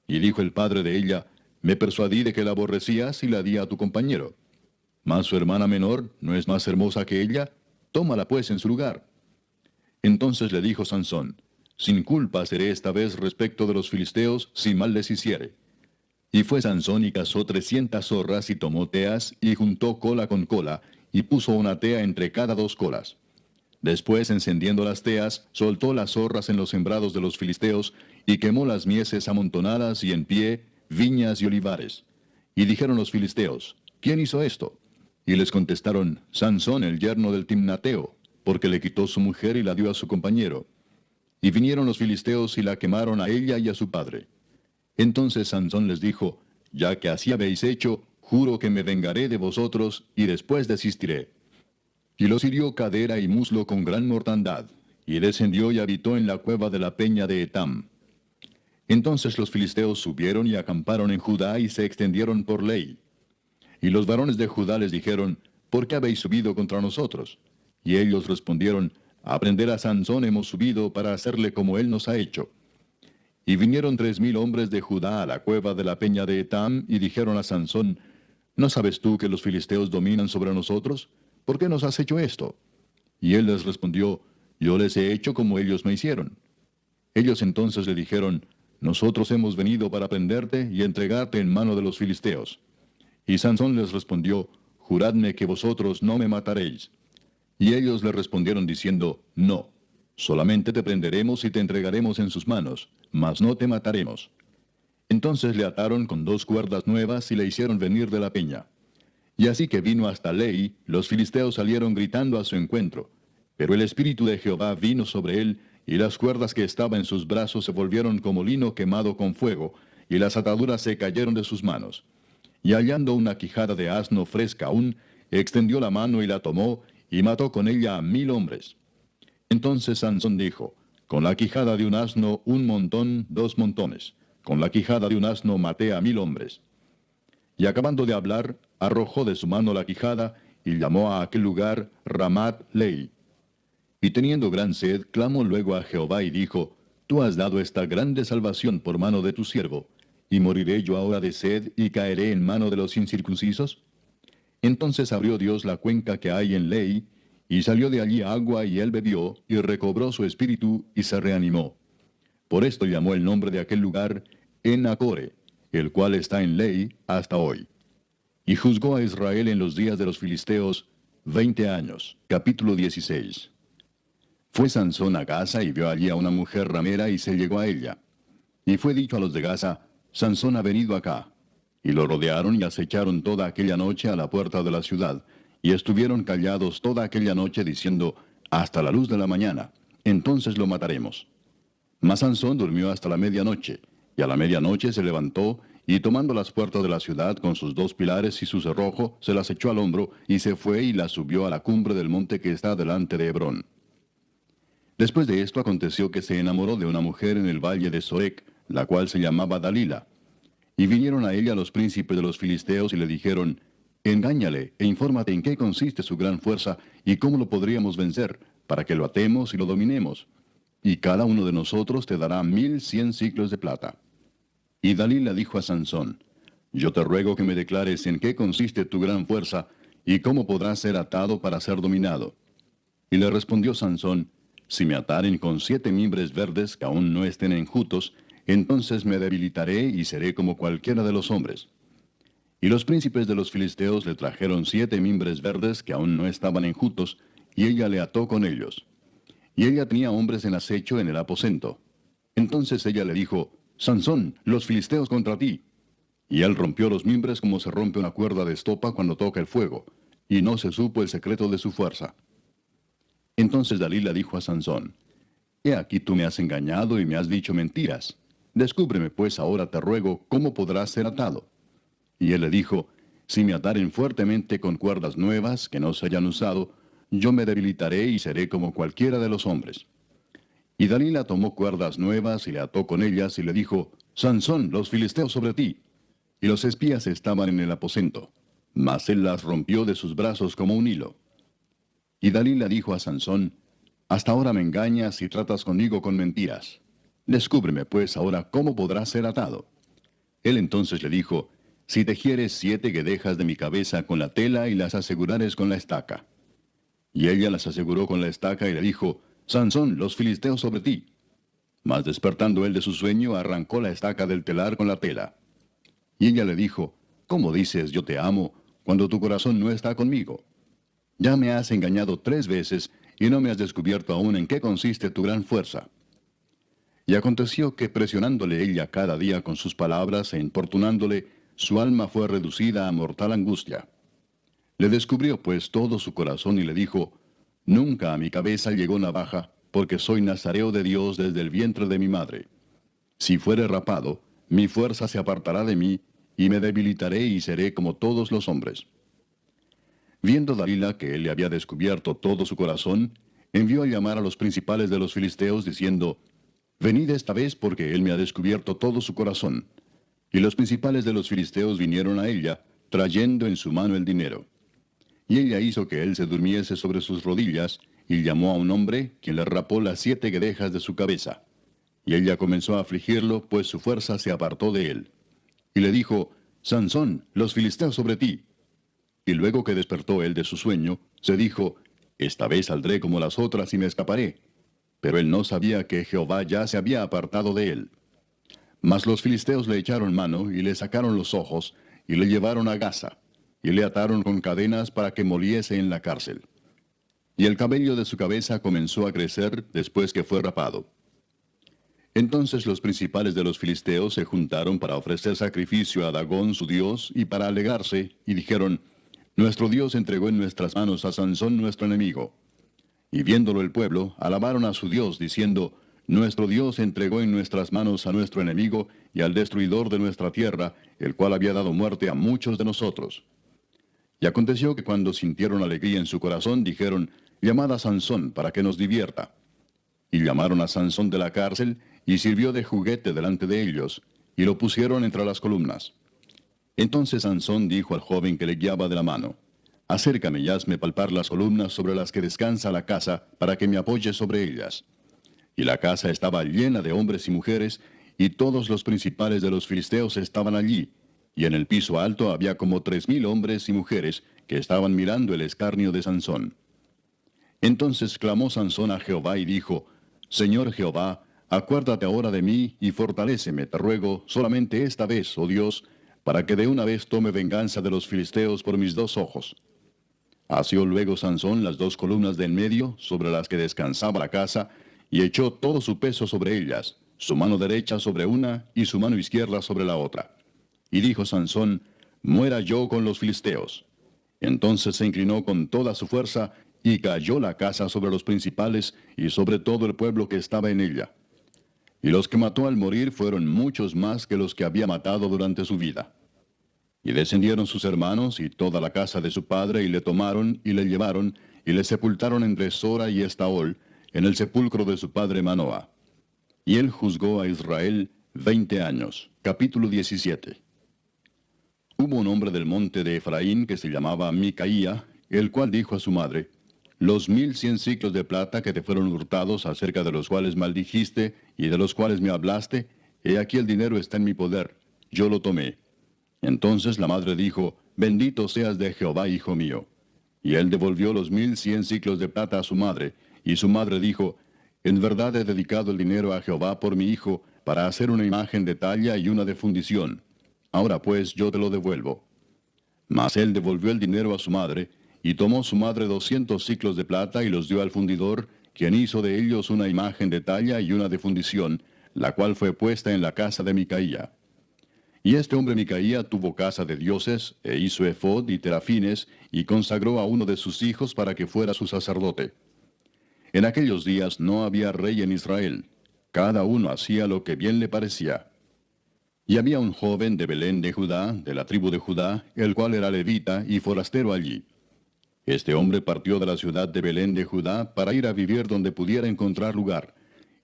Y dijo el padre de ella, me persuadí de que la aborrecías y la di a tu compañero. Mas su hermana menor no es más hermosa que ella, tómala pues en su lugar. Entonces le dijo Sansón, sin culpa seré esta vez respecto de los filisteos, si mal les hiciere. Y fue Sansón y cazó 300 zorras y tomó teas, y juntó cola con cola, y puso una tea entre cada 2 colas. Después, encendiendo las teas, soltó las zorras en los sembrados de los filisteos, y quemó las mieses amontonadas y en pie, viñas y olivares. Y dijeron los filisteos, ¿quién hizo esto? Y les contestaron, Sansón, el yerno del Timnateo, porque le quitó su mujer y la dio a su compañero. Y vinieron los filisteos y la quemaron a ella y a su padre. Entonces Sansón les dijo, ya que así habéis hecho, juro que me vengaré de vosotros y después desistiré. Y los hirió cadera y muslo con gran mortandad, y descendió y habitó en la cueva de la peña de Etam. Entonces los filisteos subieron y acamparon en Judá y se extendieron por ley. Y los varones de Judá les dijeron, ¿por qué habéis subido contra nosotros? Y ellos respondieron, a prender a Sansón hemos subido para hacerle como él nos ha hecho. Y vinieron 3000 hombres de Judá a la cueva de la peña de Etam, y dijeron a Sansón, ¿no sabes tú que los filisteos dominan sobre nosotros? ¿Por qué nos has hecho esto? Y él les respondió, yo les he hecho como ellos me hicieron. Ellos entonces le dijeron, nosotros hemos venido para prenderte y entregarte en mano de los filisteos. Y Sansón les respondió, juradme que vosotros no me mataréis. Y ellos le respondieron diciendo, no, solamente te prenderemos y te entregaremos en sus manos, mas no te mataremos. Entonces le ataron con 2 cuerdas nuevas y le hicieron venir de la peña. Y así que vino hasta Lei, los filisteos salieron gritando a su encuentro. Pero el espíritu de Jehová vino sobre él, y las cuerdas que estaban en sus brazos se volvieron como lino quemado con fuego, y las ataduras se cayeron de sus manos. Y hallando una quijada de asno fresca aún, extendió la mano y la tomó, y mató con ella a 1000 hombres. Entonces Sansón dijo, con la quijada de un asno 1 montón, 2 montones. Con la quijada de un asno maté a 1000 hombres. Y acabando de hablar, arrojó de su mano la quijada, y llamó a aquel lugar Ramat Lei. Y teniendo gran sed, clamó luego a Jehová y dijo, Tú has dado esta grande salvación por mano de tu siervo, ¿y moriré yo ahora de sed y caeré en mano de los incircuncisos? Entonces abrió Dios la cuenca que hay en Lei, y salió de allí agua, y él bebió, y recobró su espíritu, y se reanimó. Por esto llamó el nombre de aquel lugar En-Hakkore, el cual está en Lei hasta hoy. Y juzgó a Israel en los días de los filisteos 20 años. Capítulo 16. Fue Sansón a Gaza y vio allí a una mujer ramera y se llegó a ella. Y fue dicho a los de Gaza, Sansón ha venido acá. Y lo rodearon y acecharon toda aquella noche a la puerta de la ciudad, y estuvieron callados toda aquella noche diciendo, hasta la luz de la mañana, entonces lo mataremos. Mas Sansón durmió hasta la medianoche, y a la medianoche se levantó, y tomando las puertas de la ciudad con sus 2 pilares y su cerrojo, se las echó al hombro, y se fue y las subió a la cumbre del monte que está delante de Hebrón. Después de esto aconteció que se enamoró de una mujer en el valle de Sorek, la cual se llamaba Dalila. Y vinieron a ella los príncipes de los filisteos y le dijeron, engáñale e infórmate en qué consiste su gran fuerza y cómo lo podríamos vencer, para que lo atemos y lo dominemos. Y cada uno de nosotros te dará 1100 siclos de plata. Y Dalila dijo a Sansón, yo te ruego que me declares en qué consiste tu gran fuerza y cómo podrás ser atado para ser dominado. Y le respondió Sansón, si me ataren con 7 mimbres verdes que aún no estén enjutos, entonces me debilitaré y seré como cualquiera de los hombres. Y los príncipes de los filisteos le trajeron 7 mimbres verdes que aún no estaban enjutos, y ella le ató con ellos. Y ella tenía hombres en acecho en el aposento. Entonces ella le dijo, Sansón, los filisteos contra ti. Y él rompió los mimbres como se rompe una cuerda de estopa cuando toca el fuego, y no se supo el secreto de su fuerza. Entonces Dalila dijo a Sansón, he aquí tú me has engañado y me has dicho mentiras. Descúbreme pues ahora te ruego cómo podrás ser atado. Y él le dijo, si me ataren fuertemente con cuerdas nuevas que no se hayan usado, yo me debilitaré y seré como cualquiera de los hombres. Y Dalila tomó cuerdas nuevas y le ató con ellas y le dijo, Sansón, los filisteos sobre ti. Y los espías estaban en el aposento, mas él las rompió de sus brazos como un hilo. Y Dalila dijo a Sansón, hasta ahora me engañas y tratas conmigo con mentiras. Descúbreme pues ahora cómo podrás ser atado. Él entonces le dijo, si tejieres 7 guedejas de mi cabeza con la tela y las asegurares con la estaca. Y ella las aseguró con la estaca y le dijo, Sansón, los filisteos sobre ti. Mas despertando él de su sueño, arrancó la estaca del telar con la tela. Y ella le dijo, ¿cómo dices yo te amo, cuando tu corazón no está conmigo? Ya me has engañado 3 veces, y no me has descubierto aún en qué consiste tu gran fuerza. Y aconteció que presionándole ella cada día con sus palabras e importunándole, su alma fue reducida a mortal angustia. Le descubrió pues todo su corazón y le dijo, Nunca a mi cabeza llegó navaja, porque soy nazareo de Dios desde el vientre de mi madre. Si fuere rapado, mi fuerza se apartará de mí, y me debilitaré y seré como todos los hombres. Viendo Dalila que él le había descubierto todo su corazón, envió a llamar a los principales de los filisteos, diciendo, Venid esta vez porque él me ha descubierto todo su corazón. Y los principales de los filisteos vinieron a ella, trayendo en su mano el dinero. Y ella hizo que él se durmiese sobre sus rodillas, y llamó a un hombre, quien le rapó las 7 guedejas de su cabeza. Y ella comenzó a afligirlo, pues su fuerza se apartó de él. Y le dijo, Sansón, los filisteos sobre ti. Y luego que despertó él de su sueño, se dijo, Esta vez saldré como las otras y me escaparé. Pero él no sabía que Jehová ya se había apartado de él. Mas los filisteos le echaron mano, y le sacaron los ojos, y le llevaron a Gaza, y le ataron con cadenas para que moliese en la cárcel. Y el cabello de su cabeza comenzó a crecer después que fue rapado. Entonces los principales de los filisteos se juntaron para ofrecer sacrificio a Dagón su dios, y para alegarse, y dijeron, Nuestro Dios entregó en nuestras manos a Sansón nuestro enemigo. Y viéndolo el pueblo, alabaron a su Dios, diciendo, Nuestro Dios entregó en nuestras manos a nuestro enemigo y al destruidor de nuestra tierra, el cual había dado muerte a muchos de nosotros. Y aconteció que cuando sintieron alegría en su corazón, dijeron, Llamad a Sansón para que nos divierta. Y llamaron a Sansón de la cárcel, y sirvió de juguete delante de ellos, y lo pusieron entre las columnas. Entonces Sansón dijo al joven que le guiaba de la mano, Acércame y hazme palpar las columnas sobre las que descansa la casa, para que me apoye sobre ellas. Y la casa estaba llena de hombres y mujeres, y todos los principales de los filisteos estaban allí, y en el piso alto había como 3,000 hombres y mujeres que estaban mirando el escarnio de Sansón. Entonces clamó Sansón a Jehová y dijo, Señor Jehová, acuérdate ahora de mí y fortaléceme, te ruego, solamente esta vez, oh Dios, para que de una vez tome venganza de los filisteos por mis 2 ojos. Asió luego Sansón las 2 columnas de en medio, sobre las que descansaba la casa, y echó todo su peso sobre ellas, su mano derecha sobre una y su mano izquierda sobre la otra. Y dijo Sansón, Muera yo con los filisteos. Entonces se inclinó con toda su fuerza, y cayó la casa sobre los principales y sobre todo el pueblo que estaba en ella. Y los que mató al morir fueron muchos más que los que había matado durante su vida. Y descendieron sus hermanos y toda la casa de su padre, y le tomaron, y le llevaron, y le sepultaron entre Sora y Estaol, en el sepulcro de su padre Manoah. Y él juzgó a Israel 20 años. Capítulo 17. Hubo un hombre del monte de Efraín que se llamaba Micaía, el cual dijo a su madre, Los 1,100 siclos de plata que te fueron hurtados, acerca de los cuales maldijiste, y de los cuales me hablaste, he aquí el dinero está en mi poder, yo lo tomé. Entonces la madre dijo, Bendito seas de Jehová, hijo mío. Y él devolvió los 1,100 siclos de plata a su madre, y su madre dijo, En verdad he dedicado el dinero a Jehová por mi hijo, para hacer una imagen de talla y una de fundición. Ahora pues yo te lo devuelvo. Mas él devolvió el dinero a su madre, y tomó su madre 200 siclos de plata y los dio al fundidor, quien hizo de ellos una imagen de talla y una de fundición, la cual fue puesta en la casa de Micaía. Y este hombre Micaía tuvo casa de dioses, e hizo efod y terafines, y consagró a uno de sus hijos para que fuera su sacerdote. En aquellos días no había rey en Israel. Cada uno hacía lo que bien le parecía. Y había un joven de Belén de Judá, de la tribu de Judá, el cual era levita y forastero allí. Este hombre partió de la ciudad de Belén de Judá para ir a vivir donde pudiera encontrar lugar.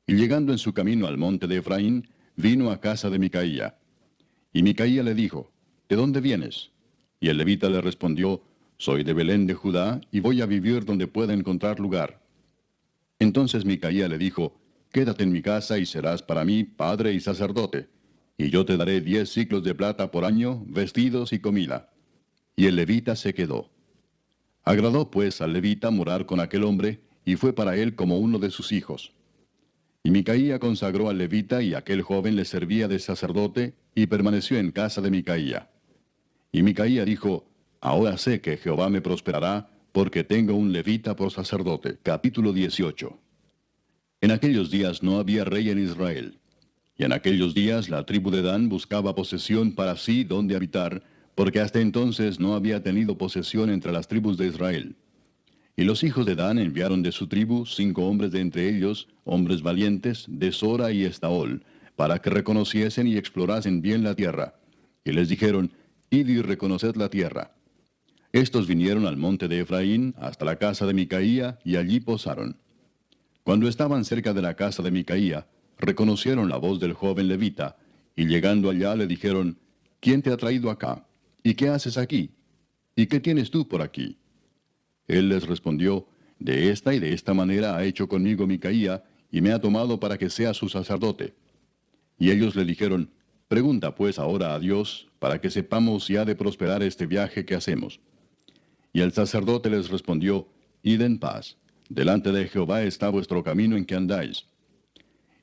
Y llegando en su camino al monte de Efraín, vino a casa de Micaía. Y Micaía le dijo, ¿De dónde vienes? Y el levita le respondió, Soy de Belén de Judá, y voy a vivir donde pueda encontrar lugar. Entonces Micaía le dijo, Quédate en mi casa y serás para mí padre y sacerdote, y yo te daré 10 siclos de plata por año, vestidos y comida. Y el levita se quedó. Agradó pues al levita morar con aquel hombre, y fue para él como uno de sus hijos. Y Micaía consagró al levita, y aquel joven le servía de sacerdote, y permaneció en casa de Micaía. Y Micaía dijo, Ahora sé que Jehová me prosperará, porque tengo un levita por sacerdote. Capítulo 18. En aquellos días no había rey en Israel. Y en aquellos días la tribu de Dan buscaba posesión para sí donde habitar, porque hasta entonces no había tenido posesión entre las tribus de Israel. Y los hijos de Dan enviaron de su tribu 5 hombres de entre ellos, hombres valientes, de Sora y Estaol, para que reconociesen y explorasen bien la tierra. Y les dijeron, id y reconoced la tierra. Estos vinieron al monte de Efraín, hasta la casa de Micaía, y allí posaron. Cuando estaban cerca de la casa de Micaía, reconocieron la voz del joven levita, y llegando allá le dijeron, ¿quién te ha traído acá? ¿Y qué haces aquí? ¿Y qué tienes tú por aquí? Él les respondió, de esta y de esta manera ha hecho conmigo Micaía, y me ha tomado para que sea su sacerdote. Y ellos le dijeron, pregunta pues ahora a Dios, para que sepamos si ha de prosperar este viaje que hacemos. Y el sacerdote les respondió, id en paz, delante de Jehová está vuestro camino en que andáis.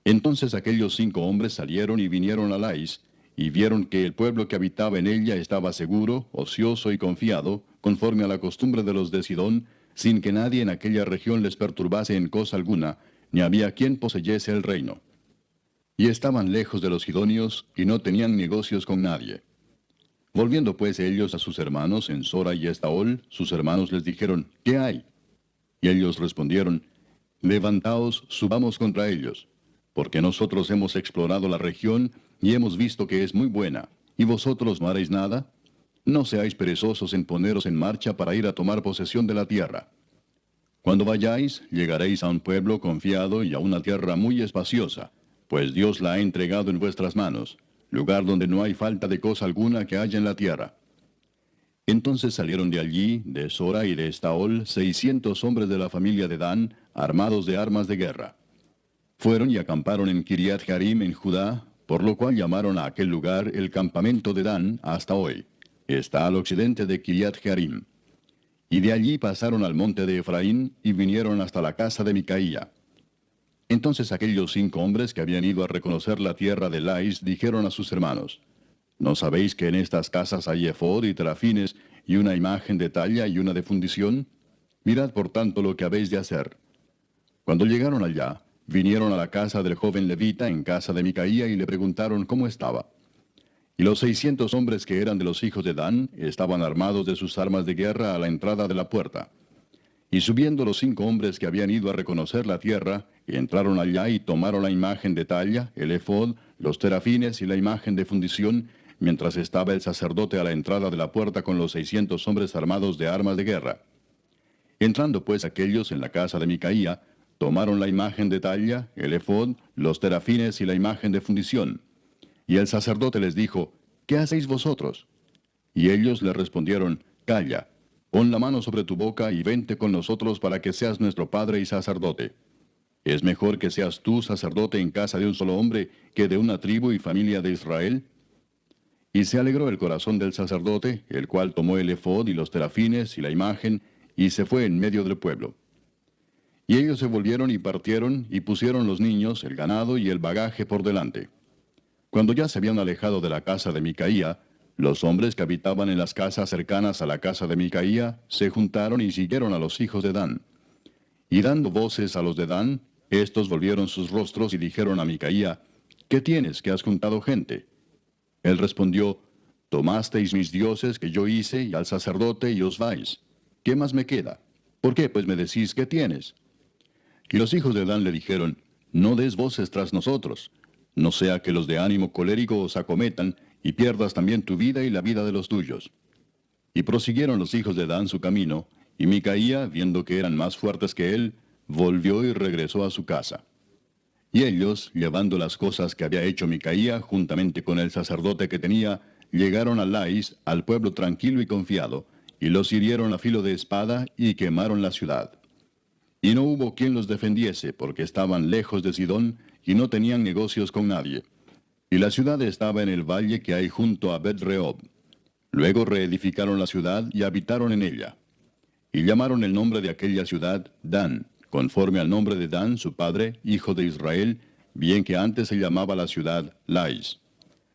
Entonces aquellos 5 hombres salieron y vinieron a Lais, y vieron que el pueblo que habitaba en ella estaba seguro, ocioso y confiado, conforme a la costumbre de los de Sidón, sin que nadie en aquella región les perturbase en cosa alguna, ni había quien poseyese el reino. Y estaban lejos de los sidonios, y no tenían negocios con nadie. Volviendo pues ellos a sus hermanos en Sora y Estaol, sus hermanos les dijeron, ¿qué hay? Y ellos respondieron, levantaos, subamos contra ellos, porque nosotros hemos explorado la región, y hemos visto que es muy buena, ¿y vosotros no haréis nada? No seáis perezosos en poneros en marcha para ir a tomar posesión de la tierra. Cuando vayáis, llegaréis a un pueblo confiado y a una tierra muy espaciosa, pues Dios la ha entregado en vuestras manos, lugar donde no hay falta de cosa alguna que haya en la tierra. Entonces salieron de allí, de Sora y de Estaol, 600 hombres de la familia de Dan, armados de armas de guerra. Fueron y acamparon en Kiriat Jearim en Judá, por lo cual llamaron a aquel lugar el campamento de Dan hasta hoy. Está al occidente de Kiriat Jearim. Y de allí pasaron al monte de Efraín y vinieron hasta la casa de Micaía. Entonces aquellos 5 hombres que habían ido a reconocer la tierra de Lais dijeron a sus hermanos, ¿no sabéis que en estas casas hay efod y terafines y una imagen de talla y una de fundición? Mirad por tanto lo que habéis de hacer. Cuando llegaron allá, vinieron a la casa del joven levita en casa de Micaía y le preguntaron cómo estaba. Y los 600 hombres que eran de los hijos de Dan estaban armados de sus armas de guerra a la entrada de la puerta. Y subiendo los 5 hombres que habían ido a reconocer la tierra, entraron allá y tomaron la imagen de talla, el efod, los terafines y la imagen de fundición, mientras estaba el sacerdote a la entrada de la puerta con los 600 hombres armados de armas de guerra. Entrando pues aquellos en la casa de Micaía, tomaron la imagen de talla, el efod, los terafines y la imagen de fundición. Y el sacerdote les dijo, ¿qué hacéis vosotros? Y ellos le respondieron, calla, pon la mano sobre tu boca y vente con nosotros para que seas nuestro padre y sacerdote. ¿Es mejor que seas tú sacerdote en casa de un solo hombre que de una tribu y familia de Israel? Y se alegró el corazón del sacerdote, el cual tomó el efod y los terafines y la imagen, y se fue en medio del pueblo. Y ellos se volvieron y partieron, y pusieron los niños, el ganado y el bagaje por delante. Cuando ya se habían alejado de la casa de Micaía, los hombres que habitaban en las casas cercanas a la casa de Micaía se juntaron y siguieron a los hijos de Dan. Y dando voces a los de Dan, estos volvieron sus rostros y dijeron a Micaía, ¿qué tienes que has juntado gente? Él respondió, tomasteis mis dioses que yo hice y al sacerdote y os vais. ¿Qué más me queda? ¿Por qué pues me decís qué tienes? Y los hijos de Dan le dijeron, no des voces tras nosotros, no sea que los de ánimo colérico os acometan, y pierdas también tu vida y la vida de los tuyos. Y prosiguieron los hijos de Dan su camino, y Micaía, viendo que eran más fuertes que él, volvió y regresó a su casa. Y ellos, llevando las cosas que había hecho Micaía, juntamente con el sacerdote que tenía, llegaron a Lais, al pueblo tranquilo y confiado, y los hirieron a filo de espada, y quemaron la ciudad. Y no hubo quien los defendiese, porque estaban lejos de Sidón, y no tenían negocios con nadie. Y la ciudad estaba en el valle que hay junto a Bet-rehob. Luego reedificaron la ciudad y habitaron en ella. Y llamaron el nombre de aquella ciudad Dan, conforme al nombre de Dan, su padre, hijo de Israel, bien que antes se llamaba la ciudad Lais.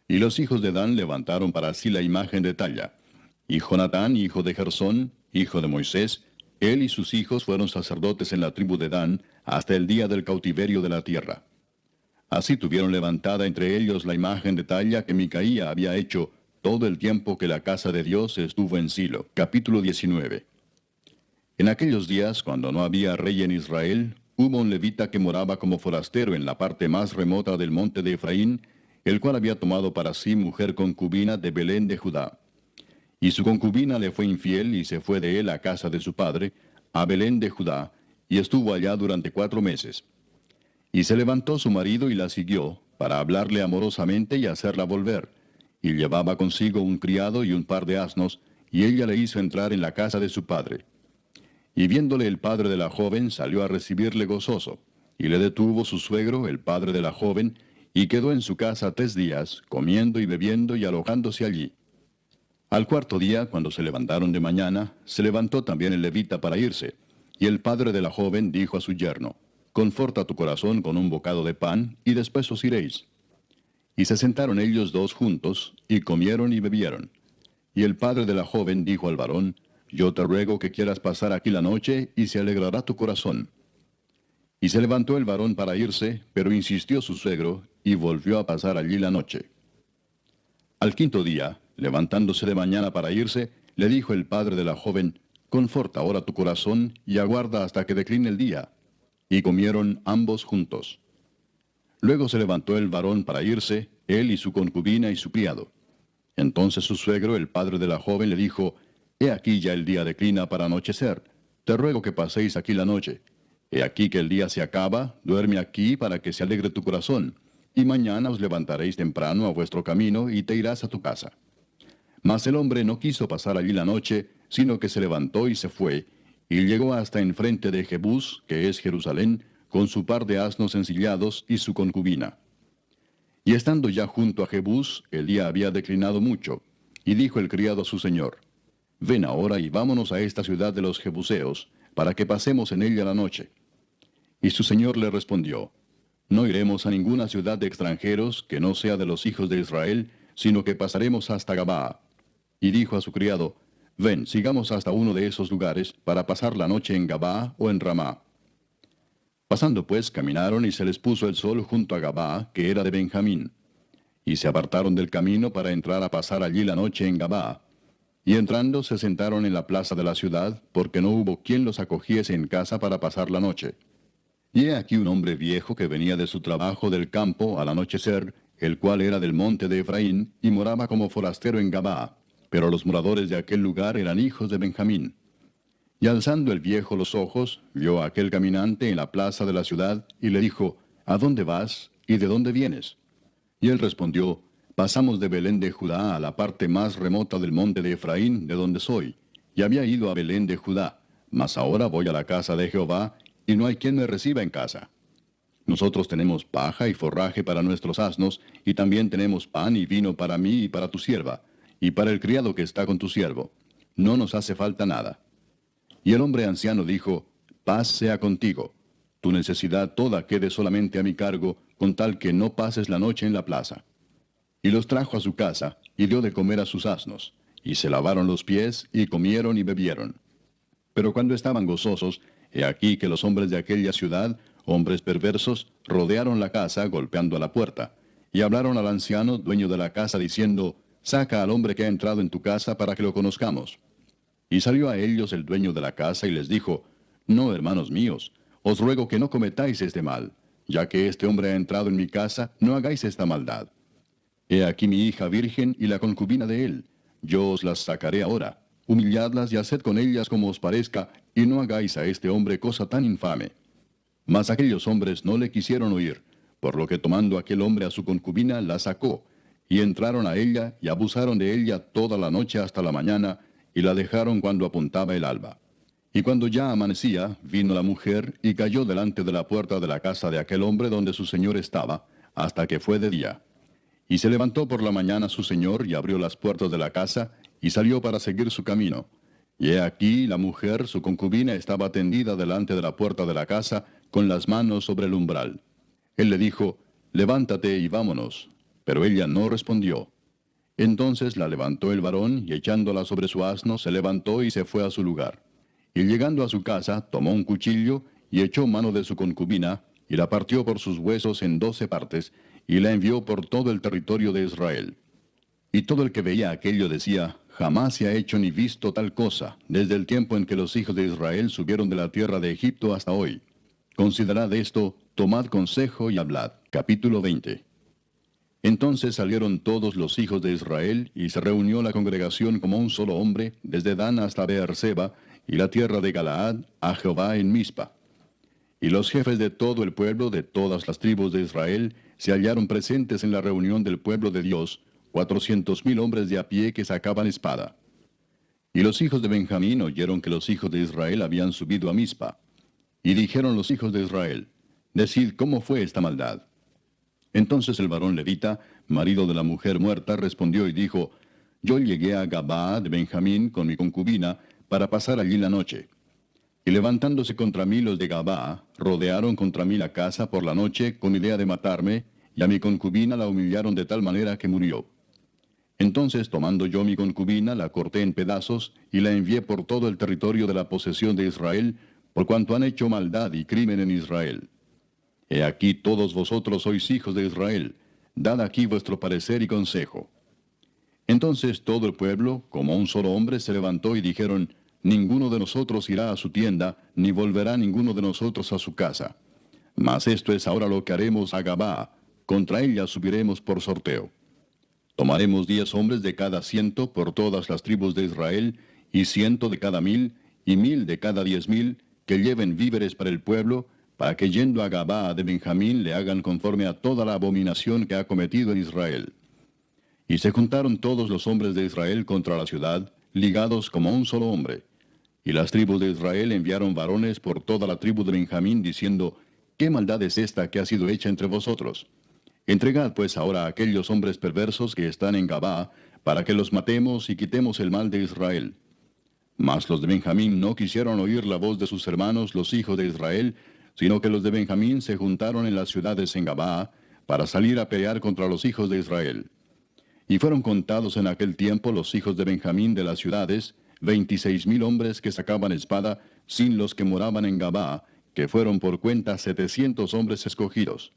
Y los hijos de Dan levantaron para sí la imagen de talla. Y Jonatán, hijo de Gersón, hijo de Moisés, Él y sus hijos fueron sacerdotes en la tribu de Dan hasta el día del cautiverio de la tierra. Así tuvieron levantada entre ellos la imagen de talla que Micaía había hecho todo el tiempo que la casa de Dios estuvo en Silo. Capítulo 19. En aquellos días, cuando no había rey en Israel, hubo un levita que moraba como forastero en la parte más remota del monte de Efraín, el cual había tomado para sí mujer concubina de Belén de Judá. Y su concubina le fue infiel y se fue de él a casa de su padre, a Belén de Judá, y estuvo allá durante 4 meses. Y se levantó su marido y la siguió, para hablarle amorosamente y hacerla volver. Y llevaba consigo un criado y un par de asnos, y ella le hizo entrar en la casa de su padre. Y viéndole el padre de la joven, salió a recibirle gozoso. Y le detuvo su suegro, el padre de la joven, y quedó en su casa 3 días, comiendo y bebiendo y alojándose allí. Al 4.º día, cuando se levantaron de mañana, se levantó también el levita para irse. Y el padre de la joven dijo a su yerno: Conforta tu corazón con un bocado de pan, y después os iréis. Y se sentaron ellos dos juntos, y comieron y bebieron. Y el padre de la joven dijo al varón: Yo te ruego que quieras pasar aquí la noche, y se alegrará tu corazón. Y se levantó el varón para irse, pero insistió su suegro, y volvió a pasar allí la noche. Al 5.º día, levantándose de mañana para irse, le dijo el padre de la joven: Conforta ahora tu corazón, y aguarda hasta que decline el día. Y comieron ambos juntos. Luego se levantó el varón para irse, él y su concubina y su criado. Entonces su suegro, el padre de la joven, le dijo: He aquí ya el día declina para anochecer. Te ruego que paséis aquí la noche. He aquí que el día se acaba, duerme aquí para que se alegre tu corazón, y mañana os levantaréis temprano a vuestro camino y te irás a tu casa. Mas el hombre no quiso pasar allí la noche, sino que se levantó y se fue, y llegó hasta enfrente de Jebús, que es Jerusalén, con su par de asnos ensillados y su concubina. Y estando ya junto a Jebús, el día había declinado mucho, y dijo el criado a su señor: Ven ahora y vámonos a esta ciudad de los Jebuseos, para que pasemos en ella la noche. Y su señor le respondió: No iremos a ninguna ciudad de extranjeros que no sea de los hijos de Israel, sino que pasaremos hasta Gabaa. Y dijo a su criado: Ven, sigamos hasta uno de esos lugares, para pasar la noche en Gabaa o en Ramá. Pasando pues, caminaron y se les puso el sol junto a Gabaa, que era de Benjamín. Y se apartaron del camino para entrar a pasar allí la noche en Gabaa. Y entrando se sentaron en la plaza de la ciudad, porque no hubo quien los acogiese en casa para pasar la noche. Y he aquí un hombre viejo que venía de su trabajo del campo al anochecer, el cual era del monte de Efraín, y moraba como forastero en Gabaa. Pero los moradores de aquel lugar eran hijos de Benjamín. Y alzando el viejo los ojos, vio a aquel caminante en la plaza de la ciudad, y le dijo: ¿A dónde vas, y de dónde vienes? Y él respondió: Pasamos de Belén de Judá a la parte más remota del monte de Efraín, de donde soy, y había ido a Belén de Judá, mas ahora voy a la casa de Jehová, y no hay quien me reciba en casa. Nosotros tenemos paja y forraje para nuestros asnos, y también tenemos pan y vino para mí y para tu sierva, y para el criado que está con tu siervo. No nos hace falta nada. Y el hombre anciano dijo: Paz sea contigo. Tu necesidad toda quede solamente a mi cargo, con tal que no pases la noche en la plaza. Y los trajo a su casa, y dio de comer a sus asnos, y se lavaron los pies, y comieron y bebieron. Pero cuando estaban gozosos, he aquí que los hombres de aquella ciudad, hombres perversos, rodearon la casa, golpeando a la puerta, y hablaron al anciano, dueño de la casa, diciendo: Saca al hombre que ha entrado en tu casa para que lo conozcamos. Y salió a ellos el dueño de la casa y les dijo: No, hermanos míos, os ruego que no cometáis este mal. Ya que este hombre ha entrado en mi casa, no hagáis esta maldad. He aquí mi hija virgen y la concubina de él. Yo os las sacaré ahora. Humilladlas y haced con ellas como os parezca, y no hagáis a este hombre cosa tan infame. Mas aquellos hombres no le quisieron oír, por lo que tomando aquel hombre a su concubina, la sacó, y entraron a ella y abusaron de ella toda la noche hasta la mañana, y la dejaron cuando apuntaba el alba. Y cuando ya amanecía, vino la mujer y cayó delante de la puerta de la casa de aquel hombre donde su señor estaba, hasta que fue de día. Y se levantó por la mañana su señor y abrió las puertas de la casa, y salió para seguir su camino. Y he aquí la mujer, su concubina, estaba tendida delante de la puerta de la casa, con las manos sobre el umbral. Él le dijo: Levántate y vámonos. Pero ella no respondió. Entonces la levantó el varón, y echándola sobre su asno, se levantó y se fue a su lugar. Y llegando a su casa, tomó un cuchillo, y echó mano de su concubina, y la partió por sus huesos en 12 partes, y la envió por todo el territorio de Israel. Y todo el que veía aquello decía, jamás se ha hecho ni visto tal cosa, desde el tiempo en que los hijos de Israel subieron de la tierra de Egipto hasta hoy. Considerad esto, tomad consejo y hablad. Capítulo 20. Entonces salieron todos los hijos de Israel, y se reunió la congregación como un solo hombre, desde Dan hasta Beerseba, y la tierra de Galaad, a Jehová en Mizpa. Y los jefes de todo el pueblo, de todas las tribus de Israel, se hallaron presentes en la reunión del pueblo de Dios, 400,000 hombres de a pie que sacaban espada. Y los hijos de Benjamín oyeron que los hijos de Israel habían subido a Mizpa. Y dijeron los hijos de Israel, decid cómo fue esta maldad. Entonces el varón levita, marido de la mujer muerta, respondió y dijo, yo llegué a Gabaa de Benjamín con mi concubina, para pasar allí la noche. Y levantándose contra mí los de Gabaa, rodearon contra mí la casa por la noche con idea de matarme, y a mi concubina la humillaron de tal manera que murió. Entonces, tomando yo mi concubina, la corté en pedazos, y la envié por todo el territorio de la posesión de Israel, por cuanto han hecho maldad y crimen en Israel. He aquí todos vosotros sois hijos de Israel, dad aquí vuestro parecer y consejo. Entonces todo el pueblo, como un solo hombre, se levantó y dijeron, ninguno de nosotros irá a su tienda, ni volverá ninguno de nosotros a su casa. Mas esto es ahora lo que haremos a Gabaa, contra ella subiremos por sorteo. Tomaremos 10 hombres de cada 100 por todas las tribus de Israel, y 100 de cada 1000, y 1000 de cada 10,000, que lleven víveres para el pueblo, para que yendo a Gabaa de Benjamín le hagan conforme a toda la abominación que ha cometido en Israel. Y se juntaron todos los hombres de Israel contra la ciudad, ligados como un solo hombre. Y las tribus de Israel enviaron varones por toda la tribu de Benjamín, diciendo, ¿qué maldad es esta que ha sido hecha entre vosotros? Entregad pues ahora a aquellos hombres perversos que están en Gabaa, para que los matemos y quitemos el mal de Israel. Mas los de Benjamín no quisieron oír la voz de sus hermanos los hijos de Israel, sino que los de Benjamín se juntaron en las ciudades en Gabaa, para salir a pelear contra los hijos de Israel. Y fueron contados en aquel tiempo los hijos de Benjamín de las ciudades, 26,000 hombres que sacaban espada, sin los que moraban en Gabaa, que fueron por cuenta 700 hombres escogidos.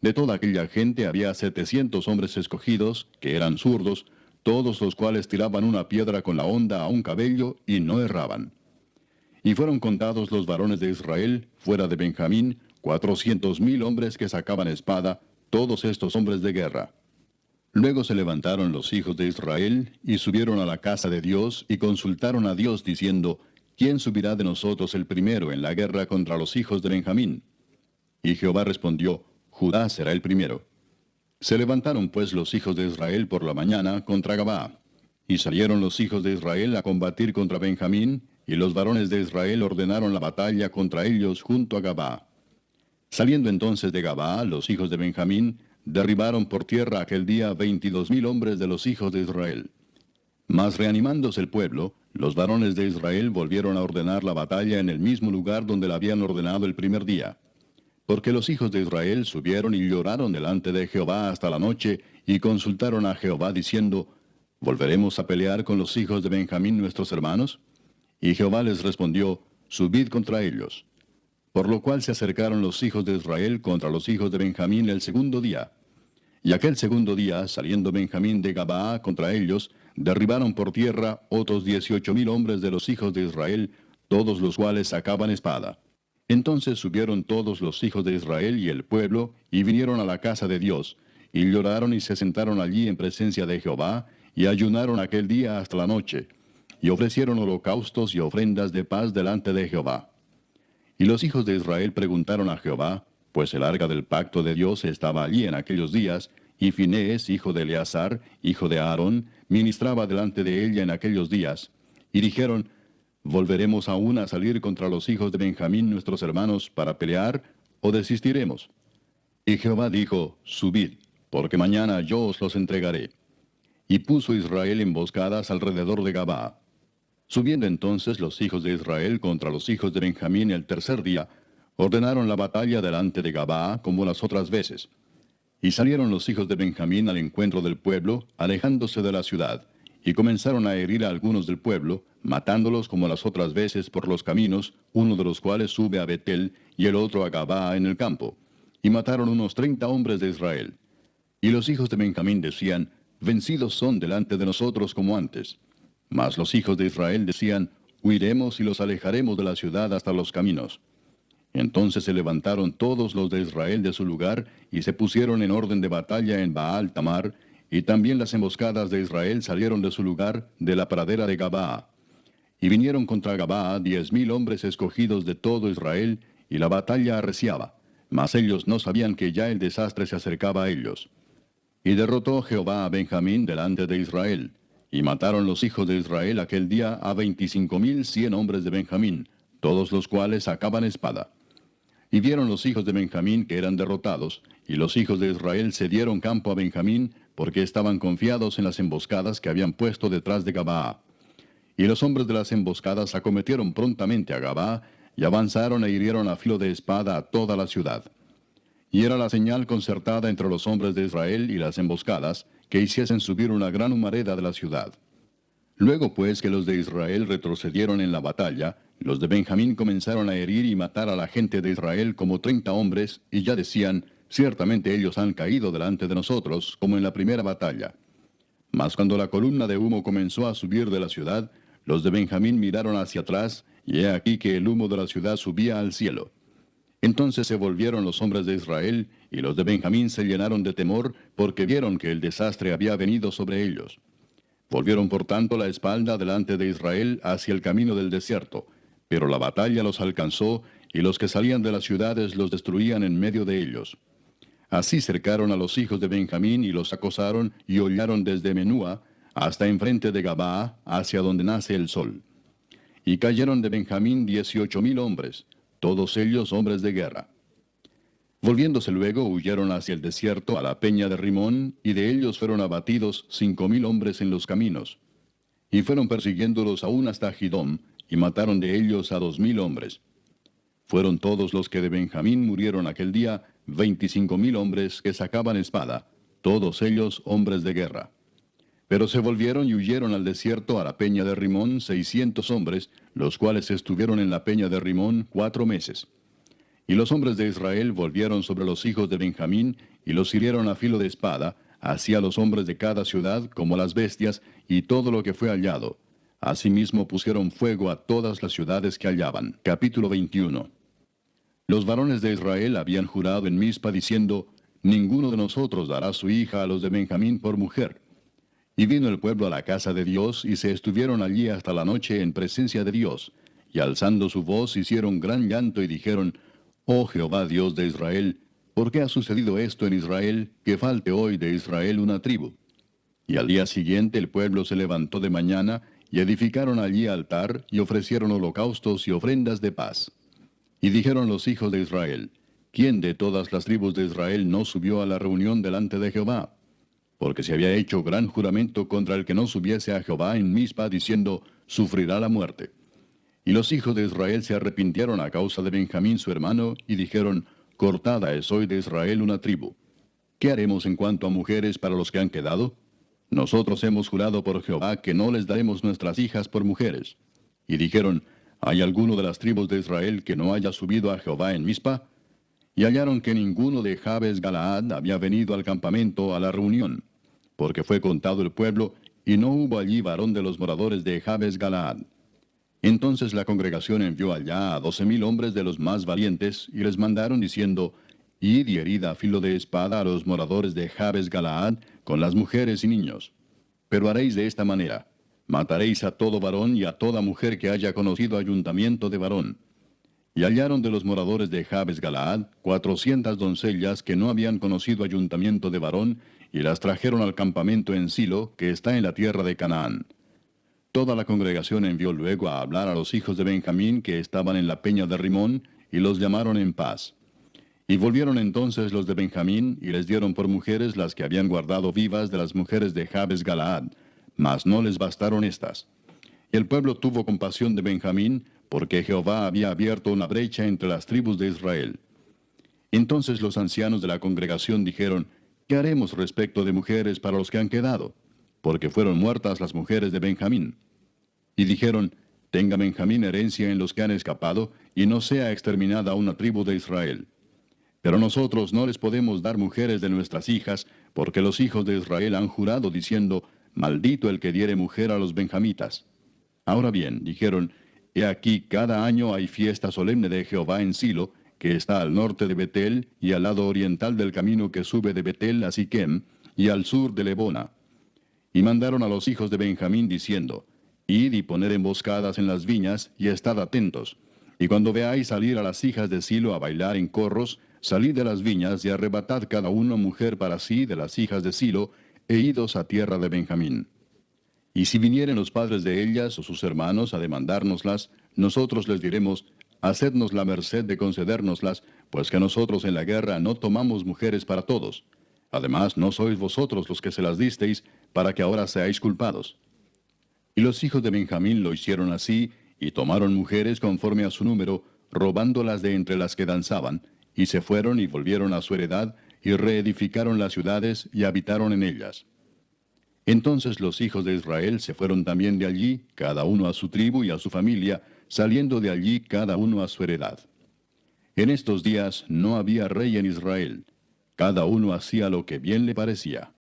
De toda aquella gente había 700 hombres escogidos, que eran zurdos, todos los cuales tiraban una piedra con la honda a un cabello y no erraban. Y fueron contados los varones de Israel, fuera de Benjamín, 400,000 hombres que sacaban espada, todos estos hombres de guerra. Luego se levantaron los hijos de Israel, y subieron a la casa de Dios, y consultaron a Dios, diciendo, ¿quién subirá de nosotros el primero en la guerra contra los hijos de Benjamín? Y Jehová respondió, Judá será el primero. Se levantaron pues los hijos de Israel por la mañana contra Gabaa. Y salieron los hijos de Israel a combatir contra Benjamín, y los varones de Israel ordenaron la batalla contra ellos junto a Gabaa. Saliendo entonces de Gabaa, los hijos de Benjamín derribaron por tierra aquel día 22,000 hombres de los hijos de Israel. Mas reanimándose el pueblo, los varones de Israel volvieron a ordenar la batalla en el mismo lugar donde la habían ordenado el primer día. Porque los hijos de Israel subieron y lloraron delante de Jehová hasta la noche, y consultaron a Jehová diciendo, ¿volveremos a pelear con los hijos de Benjamín nuestros hermanos? Y Jehová les respondió, subid contra ellos. Por lo cual se acercaron los hijos de Israel contra los hijos de Benjamín el segundo día. Y aquel segundo día, saliendo Benjamín de Gabaa contra ellos, derribaron por tierra otros 18,000 hombres de los hijos de Israel, todos los cuales sacaban espada. Entonces subieron todos los hijos de Israel y el pueblo, y vinieron a la casa de Dios, y lloraron y se sentaron allí en presencia de Jehová, y ayunaron aquel día hasta la noche, y ofrecieron holocaustos y ofrendas de paz delante de Jehová. Y los hijos de Israel preguntaron a Jehová, pues el arca del pacto de Dios estaba allí en aquellos días, y Finehés, hijo de Eleazar, hijo de Aarón, ministraba delante de ella en aquellos días. Y dijeron, ¿volveremos aún a salir contra los hijos de Benjamín nuestros hermanos para pelear, o desistiremos? Y Jehová dijo, subid, porque mañana yo os los entregaré. Y puso Israel emboscadas alrededor de Gabaa. Subiendo entonces los hijos de Israel contra los hijos de Benjamín el tercer día, ordenaron la batalla delante de Gabaa como las otras veces. Y salieron los hijos de Benjamín al encuentro del pueblo, alejándose de la ciudad, y comenzaron a herir a algunos del pueblo, matándolos como las otras veces por los caminos, uno de los cuales sube a Betel y el otro a Gabaa en el campo. Y mataron unos 30 hombres de Israel. Y los hijos de Benjamín decían, vencidos son delante de nosotros como antes. Mas los hijos de Israel decían, huiremos y los alejaremos de la ciudad hasta los caminos. Entonces se levantaron todos los de Israel de su lugar, y se pusieron en orden de batalla en Baal Tamar, y también las emboscadas de Israel salieron de su lugar, de la pradera de Gabaa. Y vinieron contra Gabaa 10,000 hombres escogidos de todo Israel, y la batalla arreciaba. Mas ellos no sabían que ya el desastre se acercaba a ellos. Y derrotó Jehová a Benjamín delante de Israel. Y mataron los hijos de Israel aquel día a 25,100 hombres de Benjamín, todos los cuales sacaban espada. Y vieron los hijos de Benjamín que eran derrotados, y los hijos de Israel cedieron campo a Benjamín, porque estaban confiados en las emboscadas que habían puesto detrás de Gabaa. Y los hombres de las emboscadas acometieron prontamente a Gabaa, y avanzaron e hirieron a filo de espada a toda la ciudad. Y era la señal concertada entre los hombres de Israel y las emboscadas, que hiciesen subir una gran humareda de la ciudad. Luego pues que los de Israel retrocedieron en la batalla, los de Benjamín comenzaron a herir y matar a la gente de Israel como 30 hombres, y ya decían, ciertamente ellos han caído delante de nosotros, como en la primera batalla. Mas cuando la columna de humo comenzó a subir de la ciudad, los de Benjamín miraron hacia atrás, y he aquí que el humo de la ciudad subía al cielo. Entonces se volvieron los hombres de Israel, y los de Benjamín se llenaron de temor, porque vieron que el desastre había venido sobre ellos. Volvieron por tanto la espalda delante de Israel hacia el camino del desierto, pero la batalla los alcanzó, y los que salían de las ciudades los destruían en medio de ellos. Así cercaron a los hijos de Benjamín, y los acosaron, y hollaron desde Menúa hasta enfrente de Gabaa, hacia donde nace el sol. Y cayeron de Benjamín 18,000 hombres, todos ellos hombres de guerra. Volviéndose luego, huyeron hacia el desierto, a la peña de Rimón, y de ellos fueron abatidos 5,000 hombres en los caminos. Y fueron persiguiéndolos aún hasta Gidom, y mataron de ellos a 2,000 hombres. Fueron todos los que de Benjamín murieron aquel día, 25,000 hombres que sacaban espada, todos ellos hombres de guerra. Pero se volvieron y huyeron al desierto, a la peña de Rimón, 600 hombres, los cuales estuvieron en la peña de Rimón 4 meses. Y los hombres de Israel volvieron sobre los hijos de Benjamín, y los hirieron a filo de espada, así a los hombres de cada ciudad como a las bestias, y todo lo que fue hallado. Asimismo pusieron fuego a todas las ciudades que hallaban. Capítulo 21. Los varones de Israel habían jurado en Mizpa diciendo, ninguno de nosotros dará su hija a los de Benjamín por mujer. Y vino el pueblo a la casa de Dios, y se estuvieron allí hasta la noche en presencia de Dios, y alzando su voz hicieron gran llanto y dijeron, Oh Jehová Dios de Israel, ¿por qué ha sucedido esto en Israel, que falte hoy de Israel una tribu? Y al día siguiente el pueblo se levantó de mañana, y edificaron allí altar, y ofrecieron holocaustos y ofrendas de paz. Y dijeron los hijos de Israel, ¿quién de todas las tribus de Israel no subió a la reunión delante de Jehová? Porque se había hecho gran juramento contra el que no subiese a Jehová en Mizpa, diciendo, sufrirá la muerte. Y los hijos de Israel se arrepintieron a causa de Benjamín su hermano, y dijeron, cortada es hoy de Israel una tribu. ¿Qué haremos en cuanto a mujeres para los que han quedado? Nosotros hemos jurado por Jehová que no les daremos nuestras hijas por mujeres. Y dijeron, ¿hay alguno de las tribus de Israel que no haya subido a Jehová en Mizpa? Y hallaron que ninguno de Jabes Galaad había venido al campamento a la reunión, porque fue contado el pueblo, y no hubo allí varón de los moradores de Jabes Galaad. Entonces la congregación envió allá a 12,000 hombres de los más valientes, y les mandaron diciendo, id y herid a filo de espada a los moradores de Jabes Galaad, con las mujeres y niños. Pero haréis de esta manera, mataréis a todo varón y a toda mujer que haya conocido ayuntamiento de varón. Y hallaron de los moradores de Jabes Galaad 400 doncellas que no habían conocido ayuntamiento de varón, y las trajeron al campamento en Silo, que está en la tierra de Canaán. Toda la congregación envió luego a hablar a los hijos de Benjamín que estaban en la peña de Rimón, y los llamaron en paz. Y volvieron entonces los de Benjamín, y les dieron por mujeres las que habían guardado vivas de las mujeres de Jabes Galaad, mas no les bastaron estas. Y el pueblo tuvo compasión de Benjamín, porque Jehová había abierto una brecha entre las tribus de Israel. Entonces los ancianos de la congregación dijeron, ¿qué haremos respecto de mujeres para los que han quedado? porque fueron muertas las mujeres de Benjamín. Y dijeron, tenga Benjamín herencia en los que han escapado, y no sea exterminada una tribu de Israel. Pero nosotros no les podemos dar mujeres de nuestras hijas, porque los hijos de Israel han jurado diciendo, maldito el que diere mujer a los benjamitas. Ahora bien, dijeron, he aquí cada año hay fiesta solemne de Jehová en Silo, que está al norte de Betel, y al lado oriental del camino que sube de Betel a Siquem, y al sur de Lebona. Y mandaron a los hijos de Benjamín diciendo, id y poned emboscadas en las viñas, y estad atentos. Y cuando veáis salir a las hijas de Silo a bailar en corros, salid de las viñas y arrebatad cada uno mujer para sí de las hijas de Silo, e idos a tierra de Benjamín. Y si vinieren los padres de ellas o sus hermanos a demandárnoslas, nosotros les diremos, hacednos la merced de concedérnoslas, pues que nosotros en la guerra no tomamos mujeres para todos. Además, no sois vosotros los que se las disteis, para que ahora seáis culpados. Y los hijos de Benjamín lo hicieron así, y tomaron mujeres conforme a su número, robándolas de entre las que danzaban, y se fueron y volvieron a su heredad, y reedificaron las ciudades, y habitaron en ellas. Entonces los hijos de Israel se fueron también de allí, cada uno a su tribu y a su familia, saliendo de allí cada uno a su heredad. En estos días no había rey en Israel. Cada uno hacía lo que bien le parecía.